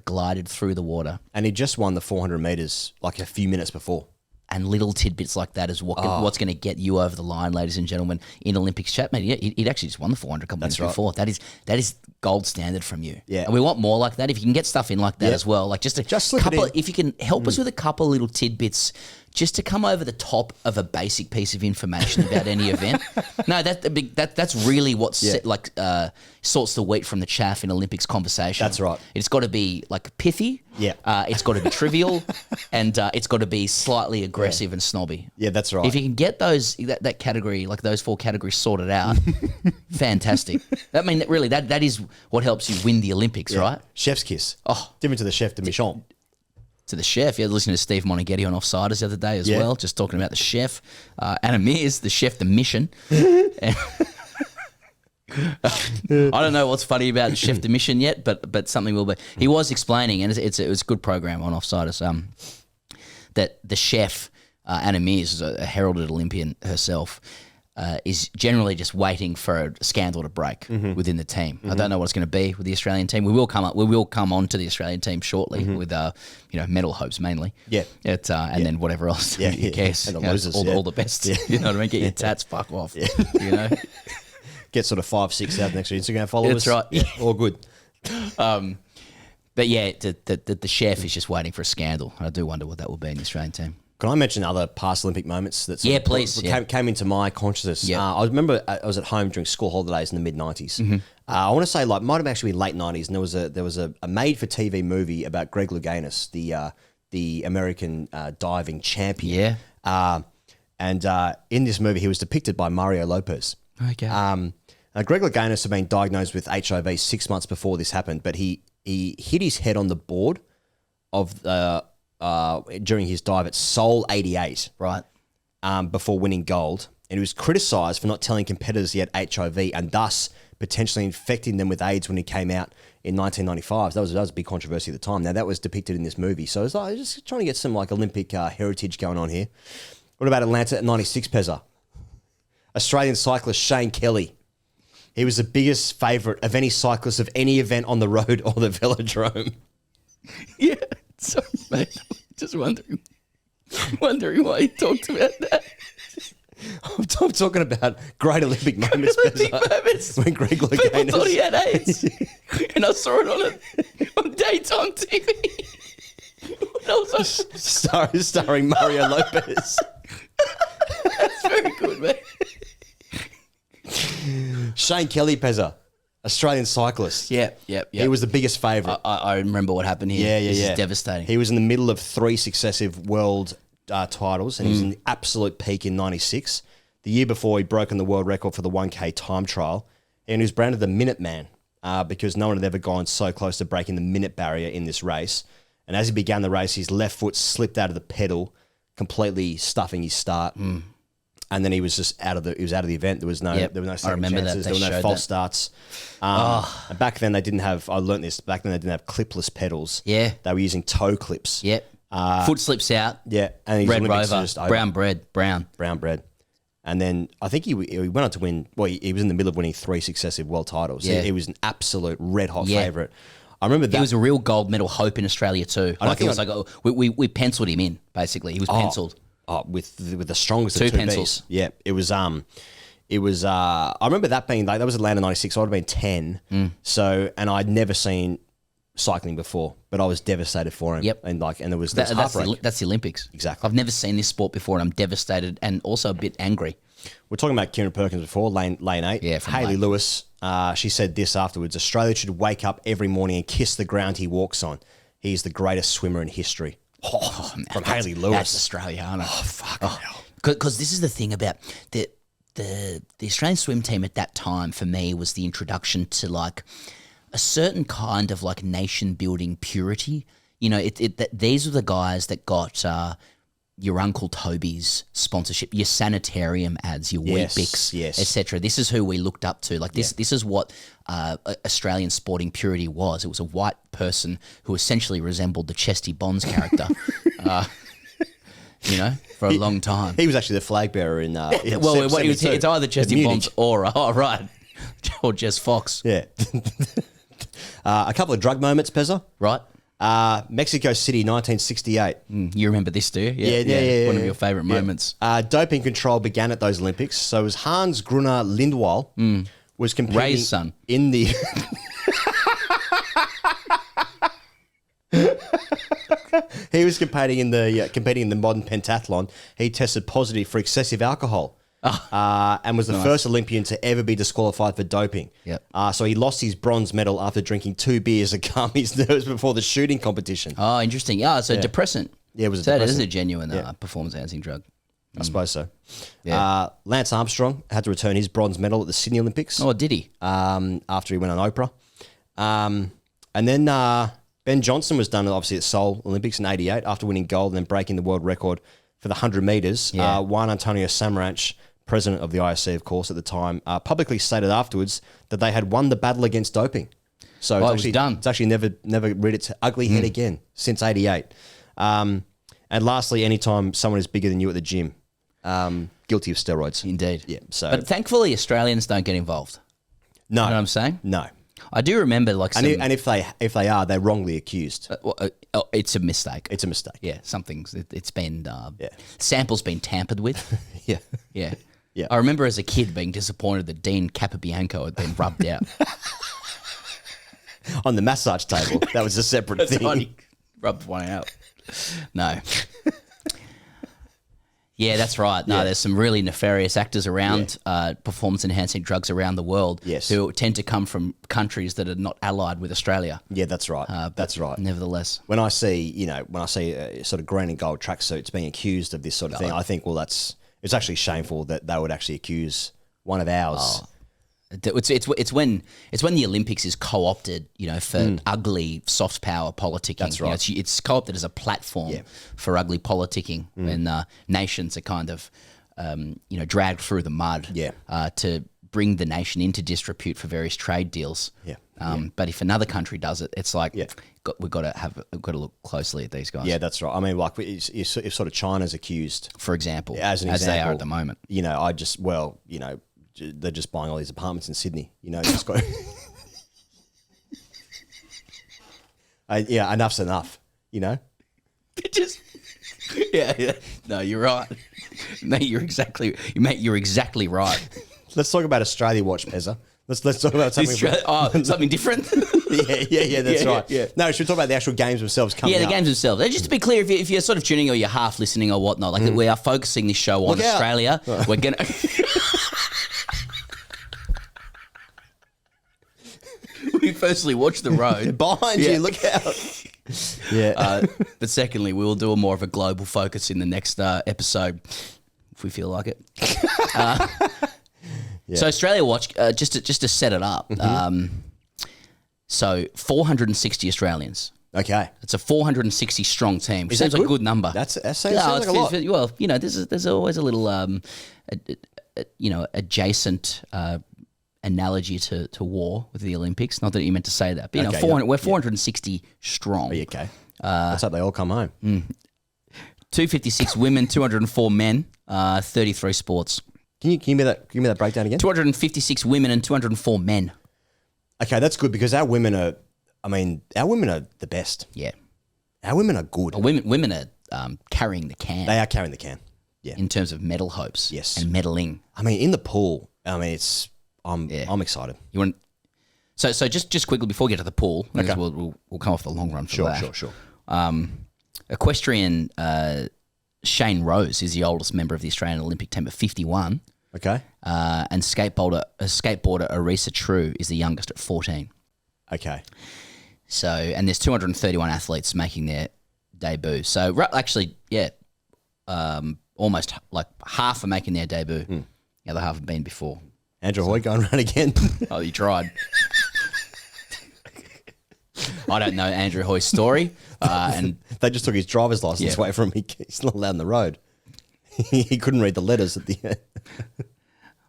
glided through the water. And he just won the 400 meters like a few minutes before. And little tidbits like that is what's going to get you over the line, ladies and gentlemen, in Olympics chat. Mate, he'd actually just won the 400 a couple minutes before. That is gold standard from you. Yeah. And we want more like that. If you can get stuff in like that as well, like just slip couple. it in. If you can help us with a couple little tidbits, just to come over the top of a basic piece of information about any event. No, that's really what sorts the wheat from the chaff in Olympics conversation. That's right. It's got to be like pithy. Yeah. It's got to be trivial, and it's got to be slightly aggressive and snobby. Yeah, that's right. If you can get that category, like those 4 categories sorted out, fantastic. Really, that is what helps you win the Olympics, right? Chef's kiss. Oh, different to the chef de mission. To the chef. Yeah, listening to Steve Monaghetti on Offsiders the other day as well, just talking about the chef. Anna Mears, the chef de mission. I don't know what's funny about Chef de Mission yet, but something will be. He was explaining, and it was a good program on Offsiders, that the chef, Anna Mears, is a heralded Olympian herself, is generally just waiting for a scandal to break within the team. I don't know what it's going to be with the Australian team. We will come on to the Australian team shortly with medal hopes mainly. Yeah. And then whatever else. Yeah, who cares? And the losers, all the best. Yeah. You know what I mean? Get your tats, fuck off. Yeah. You know? Get sort of 5,000-6,000 extra Instagram followers. That's right. Yeah, all good. But yeah, the chef is just waiting for a scandal. I do wonder what that will be in the Australian team. Can I mention other past Olympic moments that please came into my consciousness? Yeah. I remember I was at home during school holidays in the mid-90s. I want to say might have actually been late 90s, and there was a made-for-TV movie about Greg Louganis, the American diving champion. Yeah. And in this movie, he was depicted by Mario Lopez. Okay. Greg Louganis had been diagnosed with HIV 6 months before this happened, but he hit his head on the board of during his dive at Seoul 88, right, before winning gold. And he was criticised for not telling competitors he had HIV and thus potentially infecting them with AIDS when he came out in 1995. So that was a big controversy at the time. Now, that was depicted in this movie. So it's like just trying to get some like Olympic heritage going on here. What about Atlanta at 96, Pezza? Australian cyclist Shane Kelly. He was the biggest favourite of any cyclist of any event on the road or the velodrome. Yeah, sorry, mate. Just wondering why he talked about that. I'm talking about great Olympic moments. Olympic moments. When Greg People Louganis thought he had AIDS, and I saw it on daytime TV. And I was like, starring Mario Lopez. that's very good, man. Shane Kelly, Pezza, Australian cyclist. Yeah. He was the biggest favourite. I remember what happened here. This is devastating. He was in the middle of 3 successive world titles, and he was in the absolute peak in 96. The year before, he'd broken the world record for the 1K time trial, and he was branded the Minute Man because no one had ever gone so close to breaking the minute barrier in this race. And as he began the race, his left foot slipped out of the pedal, completely stuffing his start. And then he was just out of the event. There was no second chances. There were no false starts. And back then they didn't have. I learnt this. Back then they didn't have clipless pedals. Yeah, they were using toe clips. Yep. Foot slips out. Yeah, and his Red Olympics Rover, just over. brown bread. And then I think he went on to win. Well, he was in the middle of winning 3 successive world titles. Yeah. He was an absolute red hot favourite. I remember that. He was a real gold medal hope in Australia too. Like it was we penciled him in basically. He was penciled. With the strongest two of two pencils. Bs. Yeah, it was. I remember that being like that was Atlanta '96. So I'd have been 10. So and I'd never seen cycling before, but I was devastated for him. Yep. And there was that's the Olympics. Exactly. I've never seen this sport before, and I'm devastated and also a bit angry. We're talking about Kieran Perkins before, lane 8. Yeah, from Hayley lane. Lewis. She said this afterwards: Australia should wake up every morning and kiss the ground he walks on. He's the greatest swimmer in history. From Hayley Lewis. That's Australia, aren't it? Oh, fucking hell. Because this is the thing about the Australian swim team at that time, for me, was the introduction to like a certain kind of like nation building purity. You know, these are the guys that got your Uncle Toby's sponsorship, your sanitarium ads, your Weet-Bix, etc. This is who we looked up to. Like this is what Australian sporting purity was. It was a white person who essentially resembled the Chesty Bonds character. For a long time. He was actually the flag bearer in. It's either Chesty Bonds or Jess Fox. Yeah. A couple of drug moments, Pezza. Right. Mexico City, 1968. You remember this, do you? Yeah. One of your favourite moments. Doping control began at those Olympics. So it was Hans Gruner Lindwall was competing Ray's son. In the. He was competing in the modern pentathlon. He tested positive for excessive alcohol. And was the first Olympian to ever be disqualified for doping. Yep. So he lost his bronze medal after drinking 2 beers to calm his nerves before the shooting competition. Oh, interesting. depressant. Yeah, it was a depressant. That is depressant. a genuine performance-enhancing drug. I suppose so. Yeah. Lance Armstrong had to return his bronze medal at the Sydney Olympics. Oh, did he? After he went on Oprah. And then Ben Johnson was done, obviously, at Seoul Olympics in 88 after winning gold and then breaking the world record for the 100 metres. Yeah. Juan Antonio Samaranch, president of the IOC, of course, at the time, publicly stated afterwards that they had won the battle against doping. So it was done. It's actually never reared its ugly head again since 88. And lastly, anytime someone is bigger than you at the gym, guilty of steroids. Indeed. Yeah. So, but thankfully, Australians don't get involved. No. You know what I'm saying? No. I do remember like some... And if they are, they're wrongly accused. It's a mistake. It's a mistake. Yeah, it's been... Samples been tampered with. Yeah. Yeah. Yeah. I remember as a kid being disappointed that Dean Capobianco had been rubbed out. On the massage table. That was a separate thing. He rubbed one out. No. Yeah, that's right. No, there's some really nefarious actors around performance-enhancing drugs around the world who tend to come from countries that are not allied with Australia. Yeah, that's right. That's right. Nevertheless. When I see sort of green and gold tracksuits being accused of this sort of thing, I think, well, it's actually shameful that they would actually accuse one of ours. It's when the Olympics is co-opted, for ugly soft power politicking. That's right. It's co-opted as a platform for ugly politicking, when nations are kind of, dragged through the mud to bring the nation into disrepute for various trade deals. Yeah. But if another country does it, it's like we've got to look closely at these guys. Yeah, that's right. I mean, like if sort of China's accused, for example, as they are at the moment. You know, they're just buying all these apartments in Sydney. You know, just got. Enough's enough. You know. Yeah. No, you're right. Mate, you're exactly right. Let's talk about Australia Watch, Pezza. Let's talk about something. Something different. yeah. That's right. Yeah. No, should we talk about the actual games themselves coming up? Yeah, the games themselves. Just to be clear, if you're sort of tuning or you're half listening or whatnot, like we are focusing this show on Australia. We're gonna. We firstly watch the road behind you. Look out. Yeah. But secondly, we will do a more of a global focus in the next episode if we feel like it. So Australia Watch, just to set it up. So 460 Australians. Okay, it's a 460 strong team. Which seems like a good number. That sounds like a lot. Well, you know, there's always a little adjacent analogy to war with the Olympics. Not that you meant to say that, but you know, we're 460 strong. Oh, okay. Let's hope they all come home. 256 women, 204 men, 33 sports. Can you give me that breakdown again? 256 women and 204 men. Okay, that's good because our women are the best. Yeah. Our women are good. Women are carrying the can. They are carrying the can. Yeah. In terms of medal hopes. Yes. And medaling. I mean, in the pool, I'm excited. You want so just quickly before we get to the pool, because we'll come off the long run for that. Sure. Equestrian Shane Rose is the oldest member of the Australian Olympic team at 51. Okay. And skateboarder Arisa True is the youngest at 14. Okay. So, and there's 231 athletes making their debut. So, actually, almost like half are making their debut. The other half have been before. Andrew Hoy going around again. Oh, you tried. I don't know Andrew Hoy's story. And they just took his driver's license away from him. He's not allowed on the road. He couldn't read the letters at the end.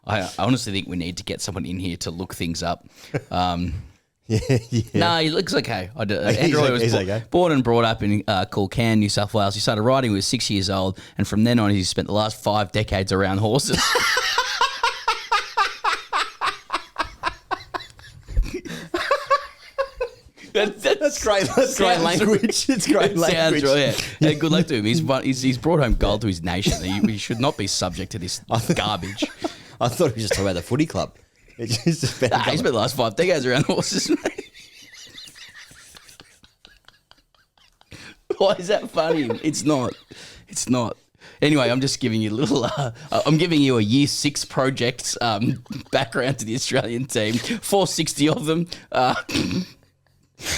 I honestly think we need to get someone in here to look things up. Yeah. No, he looks okay. Andrew Hoy was born and brought up in Culcan, New South Wales. He started riding when he was 6 years old, and from then on, he's spent the last 5 decades around horses. That's great. That's great language. It's great language. Yeah, good luck to him. He's brought home gold to his nation. He should not be subject to this garbage. I thought he was just talking about the footy club. He spent the last 5 decades around horses, mate. Why is that funny? It's not. Anyway, I'm just giving you a little. I'm giving you a year 6 project background to the Australian team. 460 of them.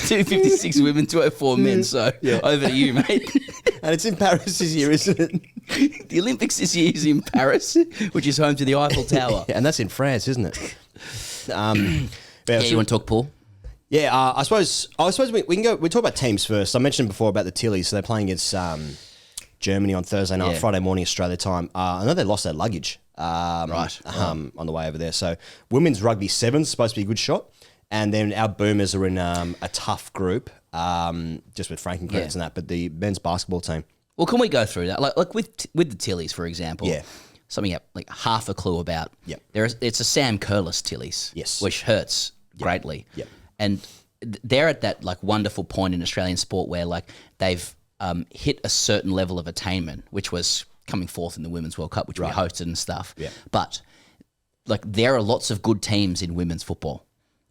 256 women, 204 men. So over to you, mate. And it's in Paris this year, isn't it? The Olympics this year is in Paris, which is home to the Eiffel Tower. And that's in France, isn't it? You want to talk pool? Yeah, I suppose we can go. We talk about teams first. I mentioned before about the Tillies, so they're playing against Germany on Thursday night, Friday morning Australia time. I know they lost their luggage on the way over there. So women's rugby 7's supposed to be a good shot. And then our Boomers are in a tough group, just with franking credits and that. But the men's basketball team. Well, can we go through that? Like with the Tillies, for example. Yeah. Something you have like half a clue about. Yep. It's a Sam Kerrless Tillies. Yes. Which hurts greatly. Yep. And they're at that like wonderful point in Australian sport where like they've hit a certain level of attainment, which was coming forth in the Women's World Cup, which we hosted and stuff. Yeah. But like there are lots of good teams in women's football.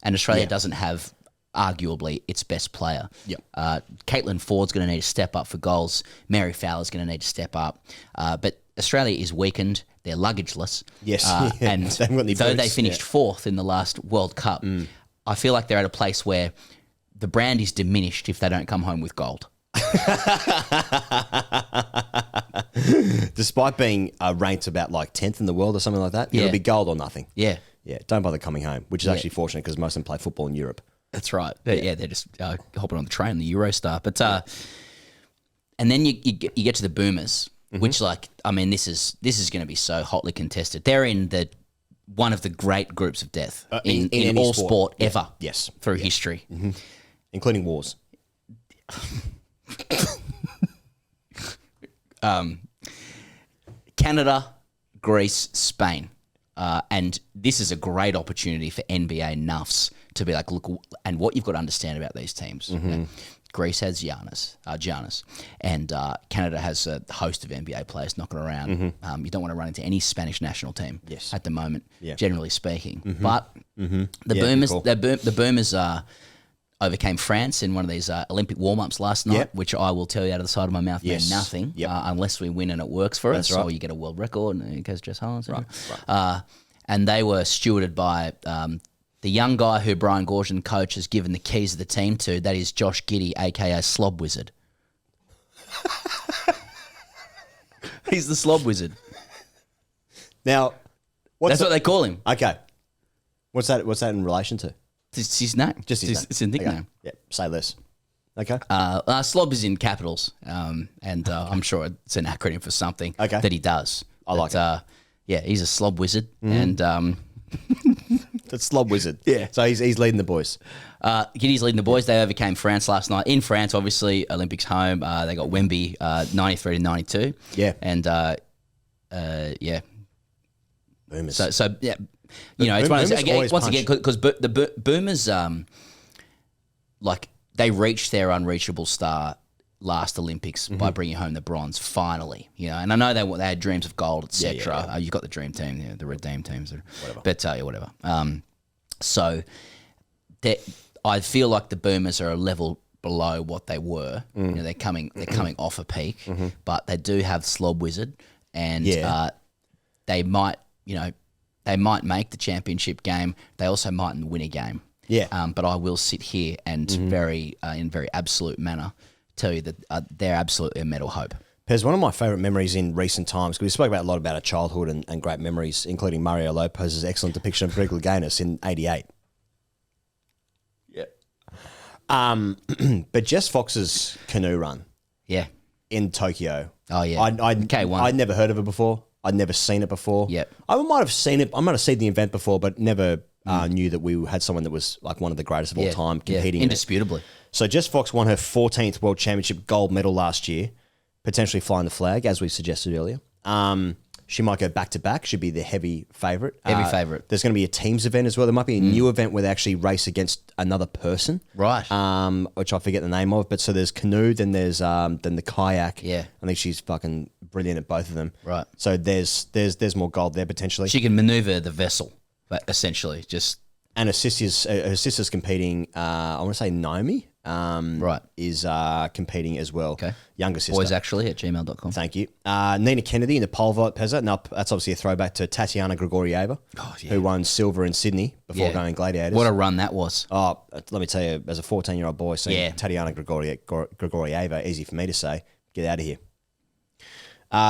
And Australia doesn't have, arguably, its best player. Yep. Caitlin Ford's going to need to step up for goals. Mary Fowler's going to need to step up. But Australia is weakened. They're luggageless. Yes. And though they finished 4th in the last World Cup, I feel like they're at a place where the brand is diminished if they don't come home with gold. Despite being ranked about like 10th in the world or something like that, it'll be gold or nothing. Yeah. Yeah, don't bother coming home, which is actually fortunate because most of them play football in Europe. That's right. They're just hopping on the train, the Eurostar. But and then you get to the Boomers, which like I mean this is going to be so hotly contested. They're in the one of the great groups of death in any all sport ever. Yes. Through history. Mm-hmm. Including wars. Canada, Greece, Spain. And this is a great opportunity for NBA nuffs to be like, look, and what you've got to understand about these teams. Okay? Greece has Giannis, and Canada has a host of NBA players knocking around. You don't want to run into any Spanish national team at the moment, generally speaking. But the Boomers overcame France in one of these Olympic warm-ups last night, which I will tell you out of the side of my mouth meant nothing unless we win and it works for us, or you get a world record and it goes Jess Holland. Right. And they were stewarded by the young guy who Brian Goorjian coach has given the keys of the team to. That is Josh Giddey, a.k.a. Slob Wizard. He's the Slob Wizard. Now, that's what they call him. Okay. What's that in relation to? It's his name. Just his name. It's a nickname. Okay. Yeah, say less. Okay. Slob is in capitals, and I'm sure it's an acronym for something that he does. I like it. Yeah, he's a Slob Wizard, and that's Slob Wizard. Yeah. So he's leading the boys. Giddey's leading the boys. They overcame France last night. In France, obviously, Olympics home. They got Wemby 93-92. Yeah. And yeah. Boomers. So yeah. You know, it's one of those, again, once again, because the Boomers, like, they reached their unreachable star last Olympics by bringing home the bronze, finally. You know, and I know they had dreams of gold, etc. You've got the dream team, the redeem teams, whatever. But whatever. So I feel like the Boomers are a level below what they were. You know, they're coming off a peak, but they do have Slob Wizard, and they might, you know. They might make the championship game. They also mightn't win a game. Yeah. But I will sit here and in very absolute manner tell you that they're absolutely a medal hope. Pez, one of my favourite memories in recent times, because we spoke about a lot about our childhood and great memories, including Mario Lopez's excellent depiction of Greg Louganis in '88. Yeah. But Jess Fox's canoe run. Yeah. In Tokyo. Oh, yeah. K1. I'd never heard of it before. I'd never seen it before. Yep. I might have seen it. I might have seen the event before, but never knew that we had someone that was like one of the greatest of all time competing. Indisputably. So Jess Fox won her 14th World Championship gold medal last year, potentially flying the flag, as we suggested earlier. She might go back-to-back. Should be the heavy favourite. Heavy favourite. There's going to be a teams event as well. There might be a new event where they actually race against another person. Right. Which I forget the name of. But so there's canoe, then there's then the kayak. Yeah. I think she's fucking brilliant at both of them. Right. So there's more gold there potentially. She can manoeuvre the vessel, but essentially just... And her sister's competing, I want to say Naomi. Right. Is competing as well. Okay. Younger sister. Boys actually at gmail.com. Thank you. Nina Kennedy in the pole vault, Pezza. Now, that's obviously a throwback to Tatiana Grigorieva, who won silver in Sydney before going Gladiators. What a run that was. Oh, let me tell you, as a 14-year-old boy, seeing Tatiana Grigorieva, easy for me to say, get out of here.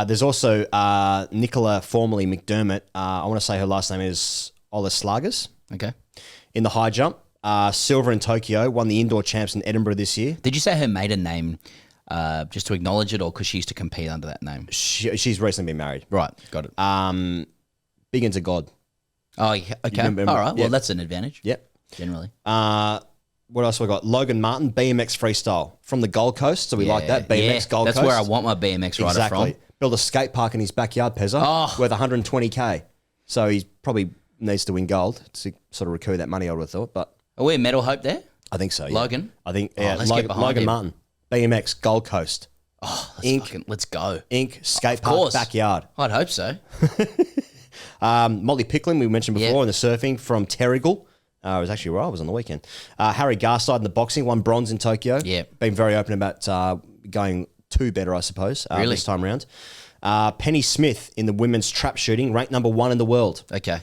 There's also Nicola, formerly McDermott. I want to say her last name is Olaslagas. Okay. In the high jump. Silver in Tokyo, won the indoor champs in Edinburgh this year. Did you say her maiden name just to acknowledge it, or because she used to compete under that name? She's recently been married. Right, got it. Big into God. Oh, okay. Remember, all right. Well, that's an advantage. Yep. Generally. What else have we got? Logan Martin, BMX freestyle from the Gold Coast. So we like that. BMX Gold Coast. That's where I want my BMX rider from. Build a skate park in his backyard, Pezza, worth 120K. So he probably needs to win gold to sort of recoup that money, I would have thought. But are we a medal hope there? I think so. Yeah. Logan? I think, let's get behind Logan him. Martin, BMX Gold Coast. Oh, let's go. Inc. Skate park backyard. I'd hope so. Molly Pickling, we mentioned before, in the surfing from Terrigal. It was actually where I was on the weekend. Harry Garside in the boxing, won bronze in Tokyo. Yeah. Been very open about going two better, I suppose, this time around. Penny Smith in the women's trap shooting, ranked number 1 in the world. Okay.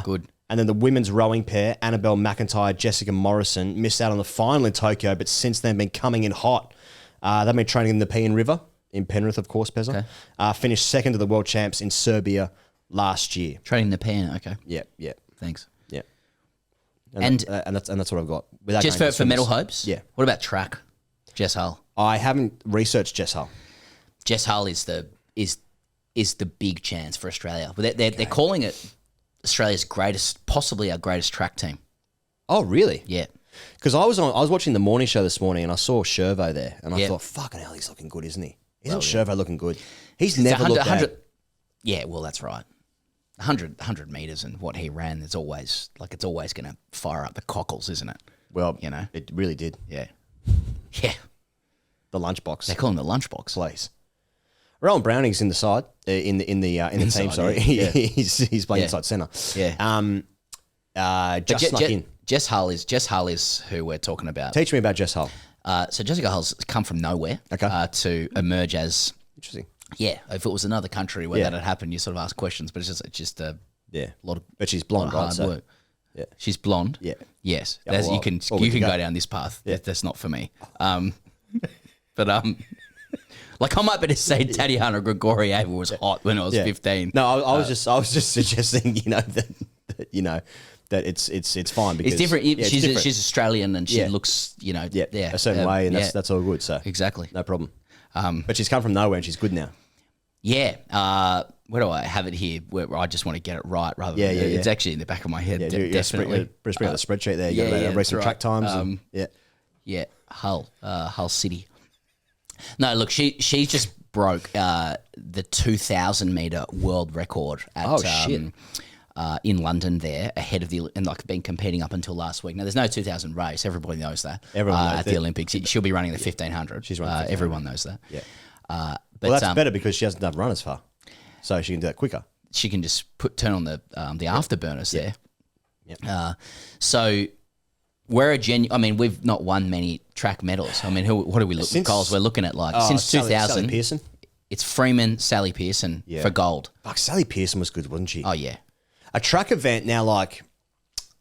Good. And then the women's rowing pair, Annabelle McIntyre, Jessica Morrison, missed out on the final in Tokyo, but since then been coming in hot. They've been training in the Pean River in Penrith, of course, Pezza. Okay. Finished second to the world champs in Serbia last year. Training in the Pean, okay. Yeah. Thanks. Yeah. And that's what I've got. Just for medal hopes? Yeah. What about track? Jess Hull. I haven't researched Jess Hull. Jess Hull is the big chance for Australia. They're calling it Australia's possibly our greatest track team. Oh, really? Yeah. Because I was watching the morning show this morning and I saw Shervo there and I thought, fucking hell, he's looking good, isn't he? Isn't Shervo looking good? He's never looked bad. Yeah, well, that's right. 100 meters and what he ran, it's always going to fire up the cockles, isn't it? Well, it really did. Yeah. Yeah. The lunchbox. They call him the lunchbox. Please. Rowan Browning's in the side, in the team, sorry. Yeah. he's playing inside centre. Yeah. Just snuck in. Jess Hull is who we're talking about. Teach me about Jess Hull. So Jessica Hull's come from nowhere to emerge as... Interesting. Yeah, if it was another country where that had happened, you sort of ask questions, but it's just a lot of... But she's blonde, hard work. Yeah. She's blonde? Yeah. Yes. Yeah, you can go down this path. Yeah. That's not for me. But like I might better say Tatiana Grigorieva was hot when I was 15. No, I was just suggesting, that it's fine because it's different. Yeah, she's different. She's Australian and she looks, a certain way, and that's all good. So exactly, no problem. But she's come from nowhere and she's good now. Yeah. Where do I have it here? Where I just want to get it right rather than it's actually in the back of my head. Definitely. Bring out the spreadsheet there. You got recent track times. Hull City. No, look, she just broke the 2,000 meter world record at in London there ahead of been competing up until last week. Now there's no 2,000 race. Everybody knows that. Everyone knows at the Olympics. She'll be running the 1,500. She's running 1,500. Everyone knows that. Yeah. But that's better because she hasn't done run as far, so she can do that quicker. She can just turn on the afterburners there. Yeah. So we're we've not won many track medals. I mean, what do we look? Goals we're looking at since 2000. Sally Pearson. It's Freeman, Sally Pearson for gold. Fuck, Sally Pearson was good, wasn't she? Oh yeah. A track event now,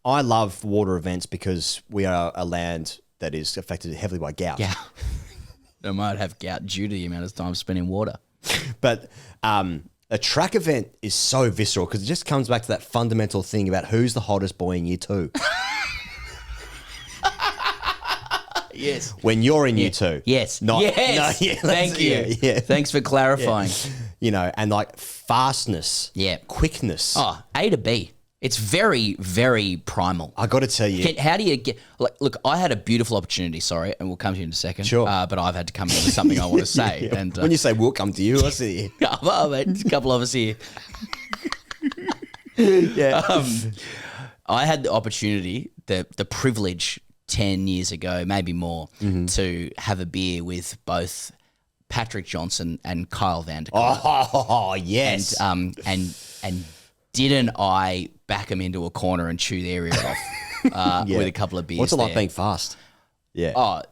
I love water events because we are a land that is affected heavily by gout. Yeah. I might have gout due to the amount of time spent in water. But a track event is so visceral because it just comes back to that fundamental thing about who's the hottest boy in year 2. Yes. When you're in year 2. Yes. Yes. Thank you. Yeah. Thanks for clarifying. Yeah. And fastness. Yeah. Quickness. Oh, A to B. It's very, very primal. I got to tell you. How do you get... look, I had a beautiful opportunity, sorry, and we'll come to you in a second. Sure. But I've had to come in with something I want to say. Yeah. And when you say we'll come to you, I see you. Well, mate, a couple of us here. Yeah. I had the opportunity, the privilege 10 years ago, maybe more, to have a beer with both Patrick Johnson and Kyle Vanderkart. Oh, yes. And didn't I back them into a corner and chew their ear off with a couple of beers? What's it like being fast? Yeah. Oh,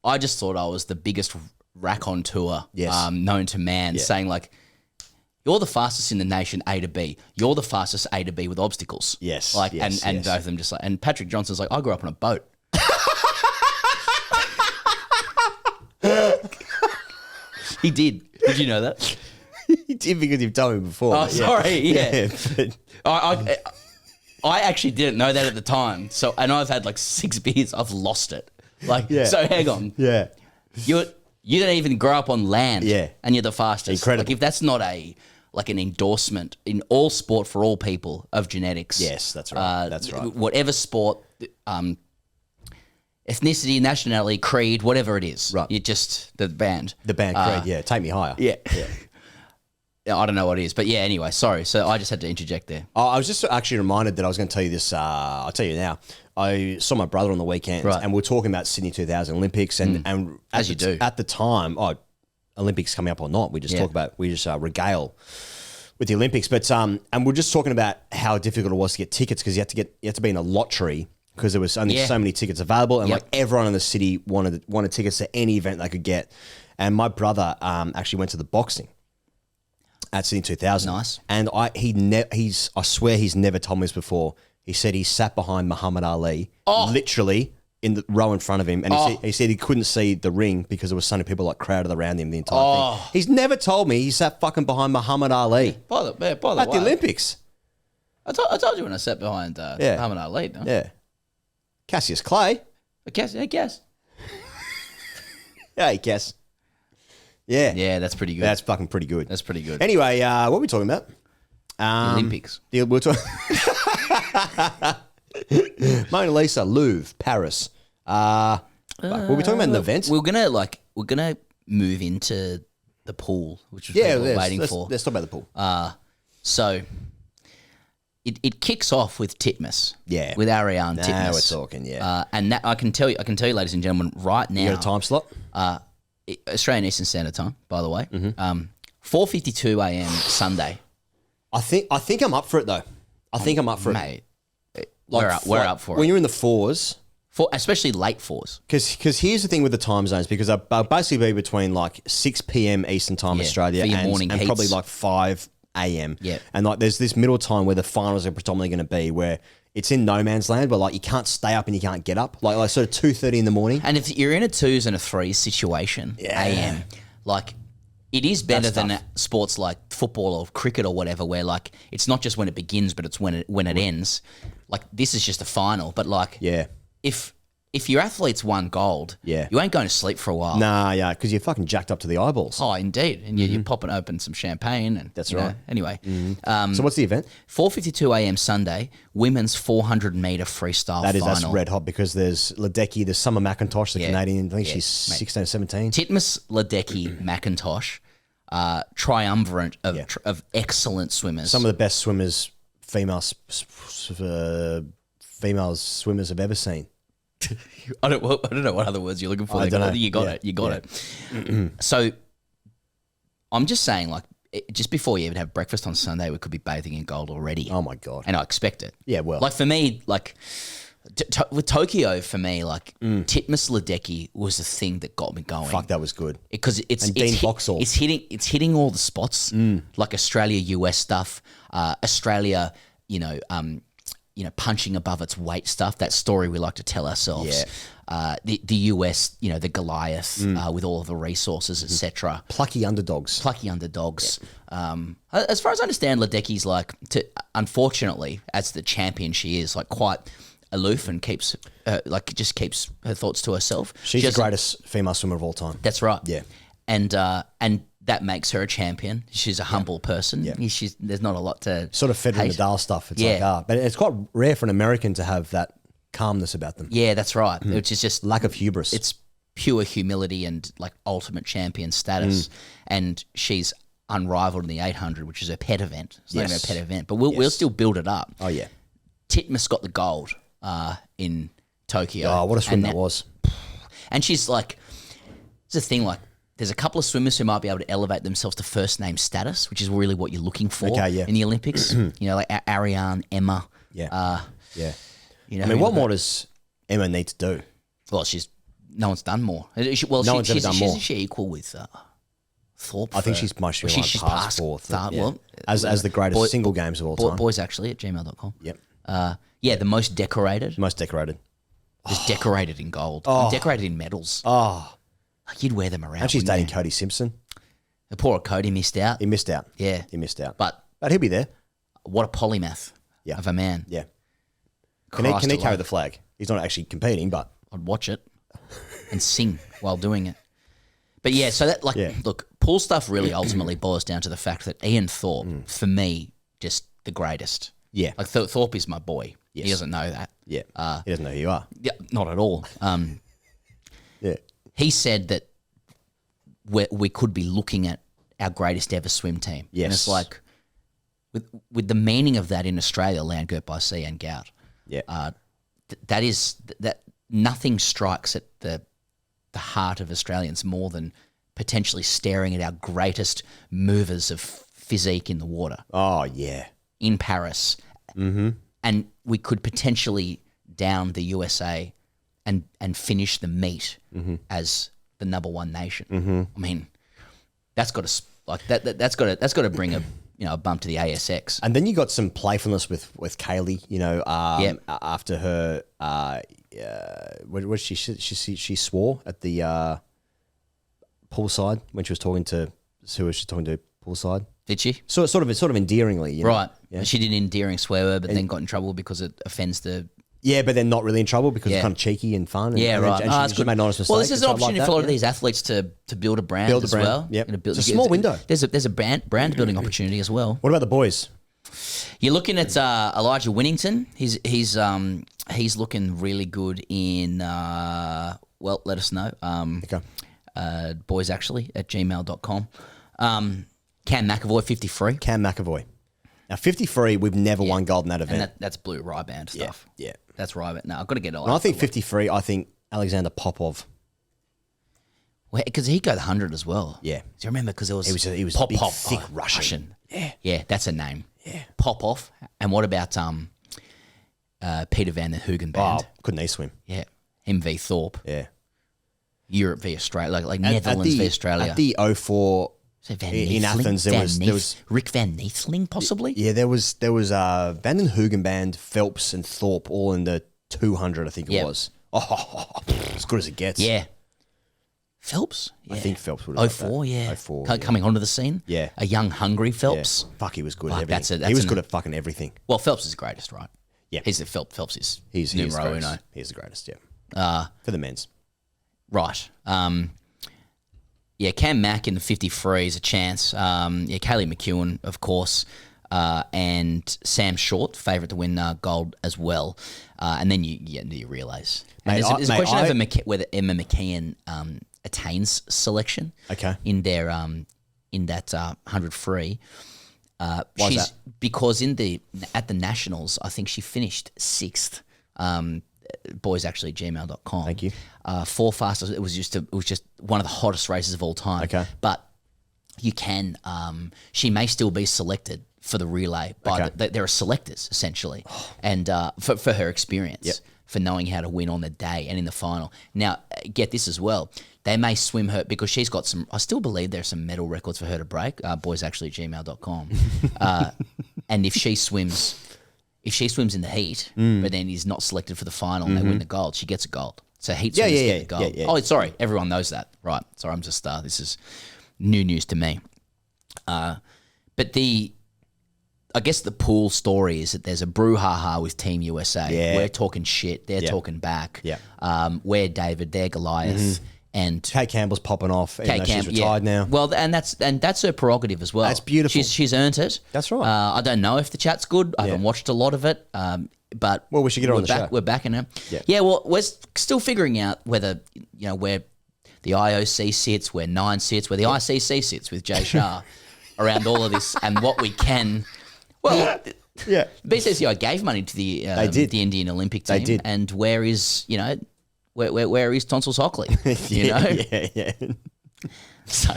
I just thought I was the biggest raconteur known to man, saying you're the fastest in the nation A to B. You're the fastest A to B with obstacles. Yes. And both of them just and Patrick Johnson's I grew up on a boat. He did. Did you know that? He did because you've told me before. Oh, sorry. Yeah. I actually didn't know that at the time. So, and I've had 6 beers. I've lost it. So hang on. Yeah. You didn't even grow up on land. Yeah. And you're the fastest. Incredible. If that's not an endorsement in all sport for all people of genetics. Yes, that's right. That's right. Whatever sport, ethnicity, nationality, creed, whatever it is. Right. You just, the band. The band creed, Take Me Higher. Yeah. I don't know what it is, but anyway, sorry. So I just had to interject there. I was just actually reminded that I was going to tell you this. I'll tell you now. I saw my brother on the weekend, and we were talking about Sydney 2000 Olympics, and as you do at the time, Olympics coming up or not, we just talk about, regale with the Olympics, but and we're just talking about how difficult it was to get tickets because you had to be in a lottery because there was only so many tickets available, and everyone in the city wanted tickets to any event they could get, and my brother actually went to the boxing at Sydney 2000. Nice. And I swear he's never told me this before. He said he sat behind Muhammad Ali, literally in the row in front of him, and he said he couldn't see the ring because there was so many people crowded around him the entire thing. He's never told me he sat fucking behind Muhammad Ali. By the way, at the Olympics. I told you when I sat behind Muhammad Ali. No? Yeah. Cassius Clay. Hey, Cass. Hey, Cass. Yeah. Yeah, that's pretty good. That's fucking pretty good. That's pretty good. Anyway, what are we talking about? Olympics. We're talking Mona Lisa, Louvre, Paris. Were we talking about an event? We're gonna move into the pool, which was what we're waiting for. Let's talk about the pool. So it kicks off with Titmus. Yeah. With Ariane Titmus. Now we're talking, yeah. And that I can tell you, ladies and gentlemen, right now. You got a time slot? Australian Eastern Standard Time, by the way. 4:52 a.m. Sunday. I think I'm up for it though. I think I'm up for it. We're up for it. When you're in the fours. Especially late fours. Because here's the thing with the time zones, because I'll basically be between like 6 p.m. Eastern Time Australia and probably like 5 a.m. Yeah. And like there's this middle time where the finals are predominantly going to be, where it's in no man's land, but like you can't stay up and you can't get up. Like sort of 2:30 in the morning. And if you're in a 2s and a 3s situation, a.m., like it is better than sports like football or cricket or whatever, where like it's not just when it begins, but it's when it ends. Like this is just a final, but like if your athletes won gold, you ain't going to sleep for a while. Nah, yeah, because you're fucking jacked up to the eyeballs. Oh, indeed. And you're popping open some champagne. And that's right. Anyway. So what's the event? 4:52 a.m. Sunday, women's 400-metre freestyle final. That's red hot, because there's Ledecky, there's Summer McIntosh, the Canadian. I think she's 16 or 17. Titmus, Ledecky, McIntosh, triumvirate of excellent swimmers. Some of the best swimmers, female swimmers I've ever seen. I don't know what other words you're looking for. I don't know. You got it. You got it. So I'm just saying, like, just before you even have breakfast on Sunday, we could be bathing in gold already. Oh my God. And I expect it. Yeah, well. Like for me, like with Tokyo, for me, like Titmus Ledecky was the thing that got me going. Fuck, that was good. Because it's hitting all the spots, like Australia, US stuff, Australia, punching above its weight stuff. That story we like to tell ourselves. Yeah. The US, the Goliath with all of the resources, etc. Plucky underdogs. Yeah. As far as I understand, Ledecky's unfortunately, as the champion she is, like quite aloof and keeps her thoughts to herself. She's the greatest female swimmer of all time. That's right. Yeah. And that makes her a champion. She's a humble person. Yeah. There's not a lot to sort of Federer Nadal stuff. It's but it's quite rare for an American to have that calmness about them. Yeah, that's right. Which is just lack of hubris. It's pure humility and like ultimate champion status. And she's unrivaled in the 800, which is her pet event. It's not even a pet event, but we'll still build it up. Oh yeah. Titmus got the gold in Tokyo. Oh, what a swim that was! And she's like, it's a thing like. There's a couple of swimmers who might be able to elevate themselves to first name status, which is really what you're looking for in the Olympics. Like Ariane, Emma. Yeah. What more does Emma need to do? Well, no one's done more. She's ever done more. Is she equal with Thorpe? I think she's past fourth. As the greatest single games of all time. Boys actually at gmail.com. Yep. The most decorated. Just decorated in gold. Decorated in medals. Oh. You'd wear them around. And she's dating Cody Simpson. The poor Cody missed out. He missed out. Yeah. He missed out. But he'll be there. What a polymath of a man. Yeah. Can he carry the flag? He's not actually competing, but I'd watch it and sing while doing it. But yeah, so that look, pool stuff really ultimately boils down to the fact that Ian Thorpe, for me, just the greatest. Yeah. Like Thorpe is my boy. Yes. He doesn't know that. Yeah. He doesn't know who you are. Yeah, not at all. Yeah. He said that we could be looking at our greatest ever swim team. Yes. And it's like, with the meaning of that in Australia, land, girt by sea and gout. Yeah. That nothing strikes at the heart of Australians more than potentially staring at our greatest movers of physique in the water. Oh, yeah. In Paris. Mm-hmm. And we could potentially down the USA and finish the meet as the number one nation. Mm-hmm. I mean, that's got to that's got to bring a bump to the ASX. And then you got some playfulness with Kaylee. After her, what she swore at the poolside when she was talking to poolside. Did she? So sort of endearingly, right? Yeah. She did an endearing swear word, but then got in trouble because it offends the. Yeah, but they're not really in trouble because it's kind of cheeky and fun. Right. And she made an honest mistake. Well, this is an opportunity for a lot of these athletes to build a brand as well. Yep. It's a small window. There's a brand building opportunity as well. What about the boys? You're looking at Elijah Winnington. He's looking really good in. Well, let us know. Boys actually at gmail.com. Cam McAvoy 53. Cam McAvoy. Now 53. We've never won gold in that event. And that's blue Ryband stuff. Yeah. That's Ryband. No, I've got to get it. I think 53. I think Alexander Popov. Because he'd go the 100 as well. Yeah. Do you remember? Because he was big, thick Russian. Yeah, that's a name. Yeah. Popov. And what about Peter Van der Hoogenband? Oh, couldn't he swim? Yeah. MV Thorpe. Yeah. Europe v Australia, like Netherlands v Australia. At the 04 in Athens, there was Rick Van Neethling, possibly. Yeah, there was Van den Hoogenband, Phelps, and Thorpe all in the 200. I think it was. Oh, as good as it gets. Yeah. Phelps? Yeah. I think Phelps would have 04, yeah. 04. Coming onto the scene. Yeah. A young, hungry Phelps. Yeah. Fuck, he was good Fuck, at everything. that's he was good at fucking everything. Well, Phelps is the greatest, right? Yeah. He's the Phelps is he's numero the uno. He's the greatest, yeah. For the men's. Right. Cam Mack in the 53 is a chance. Kaylee McEwen, of course, and Sam Short, favourite to win gold as well. And then you realise. There's a question over whether Emma McKeon attains selection. Okay. In their in that 100 free. Why is that? Because at the Nationals, I think she finished 6th. Boys actually gmail.com. Thank you. 4 fastest. It was just one of the hottest races of all time. Okay. But you can. She may still be selected for the relay, but there are selectors essentially, and for her experience, for knowing how to win on the day and in the final. Now, get this as well. They may swim her because she's got some. I still believe there are some medal records for her to break. Boys actually gmail.com. And if she swims in the heat, but then is not selected for the final and they win the gold, she gets a gold. So heat swimmers get the gold. Yeah. Oh, sorry, everyone knows that, right? Sorry, I'm just this is new news to me. But I guess the pool story is that there's a brouhaha with Team USA. Yeah. We're talking shit, they're talking back. Yeah. We're David, they're Goliath. And Kate Campbell's popping off. She's retired now. Well, and that's her prerogative as well. That's beautiful. She's earned it. That's right. I don't know if the chat's good. I haven't watched a lot of it. But we should get her on the show. We're backing her. Yeah. Well, we're still figuring out whether where the IOC sits, where 9 sits, where the ICC sits with Jay Shah around all of this, and what we can. Well, BCCI gave money to the Indian Olympic team. They did. And where is where is Tonsils Hockley? Yeah. So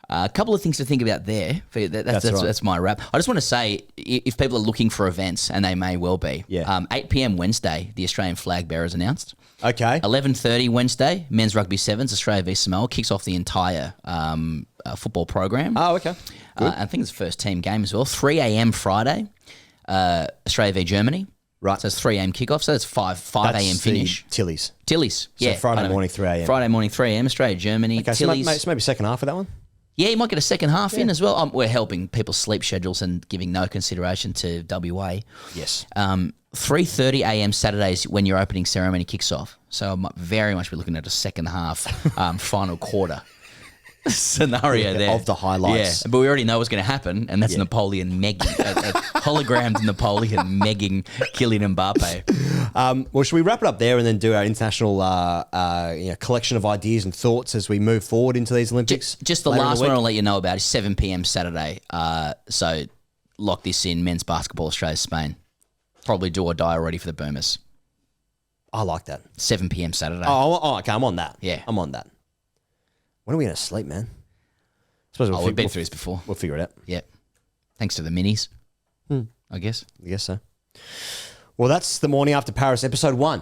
a couple of things to think about there. That's my wrap. I just want to say, if people are looking for events, and they may well be, 8 p.m. Wednesday, the Australian flag bearers announced. Okay. 11:30 Wednesday, men's rugby sevens, Australia v Samoa, kicks off the entire football program. Oh, okay. I think it's the first team game as well. 3 a.m. Friday, Australia v Germany. Right. So it's 3 a.m. kickoff. So it's 5 a.m. finish. Tillies. Yeah. So Friday morning, 3 a.m. Friday morning, 3 a.m. Australia, Germany. Okay, Tillies. so maybe second half of that one? Yeah, you might get a second half in as well. We're helping people's sleep schedules and giving no consideration to WA. Yes. 3:30 a.m. Saturdays when your opening ceremony kicks off. So I might very much be looking at a second half, final quarter scenario there. Of the highlights. Yeah, but we already know what's going to happen, and that's Napoleon megging, a hologrammed Napoleon megging Kylian Mbappe. Well, should we wrap it up there and then do our international collection of ideas and thoughts as we move forward into these Olympics? Just the last one I'll let you know about is 7 p.m. Saturday. So lock this in, men's basketball, Australia, Spain. Probably do or die already for the Boomers. I like that. 7 p.m. Saturday. Oh, okay, I'm on that. Yeah. I'm on that. When are we going to sleep, man? We've been through this before. We'll figure it out. Yeah. Thanks to the minis, I guess. I guess so. Well, that's the Morning After Paris, episode 1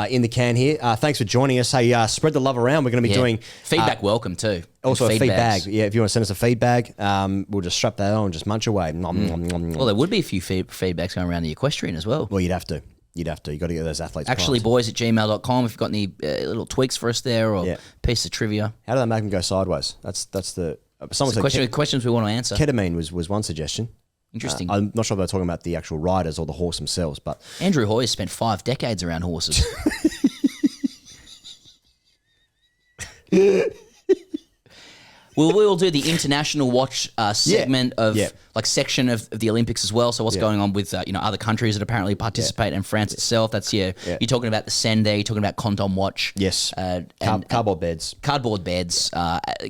in the can here. Thanks for joining us. Hey, spread the love around. We're going to be doing... Feedback welcome too. Also a feedback. Yeah, if you want to send us a feedback, we'll just strap that on and just munch away. Well, there would be a few feedbacks going around the equestrian as well. Well, you'd have to. You got to get those athletes. Actually, boys at gmail.com, if you've got any little tweaks for us there or piece of trivia. How do they make them go sideways? That's the... Someone said questions we want to answer. Ketamine was one suggestion. Interesting. I'm not sure if they're talking about the actual riders or the horse themselves, but... Andrew Hoy spent 5 decades around horses. we'll do the international watch segment of like section of the Olympics as well. So what's going on with other countries that apparently participate and France itself. That's you're talking about the send there. You're talking about Condom Watch. Yes. And cardboard beds. Cardboard beds.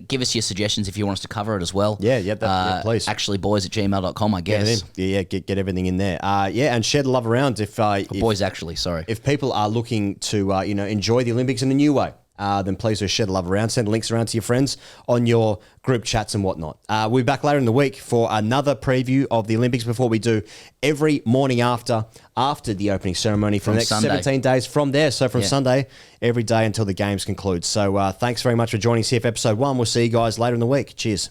Give us your suggestions if you want us to cover it as well. Yeah, please. Actually, boys@gmail.com, I guess. Get everything in there. And share the love around if boys actually. Sorry. If people are looking to enjoy the Olympics in a new way, then please do share the love around. Send links around to your friends on your group chats and whatnot. We'll be back later in the week for another preview of the Olympics before we do every morning after the opening ceremony for the next Sunday. 17 days from there. So from Sunday, every day until the games conclude. So thanks very much for joining CF Episode 1. We'll see you guys later in the week. Cheers.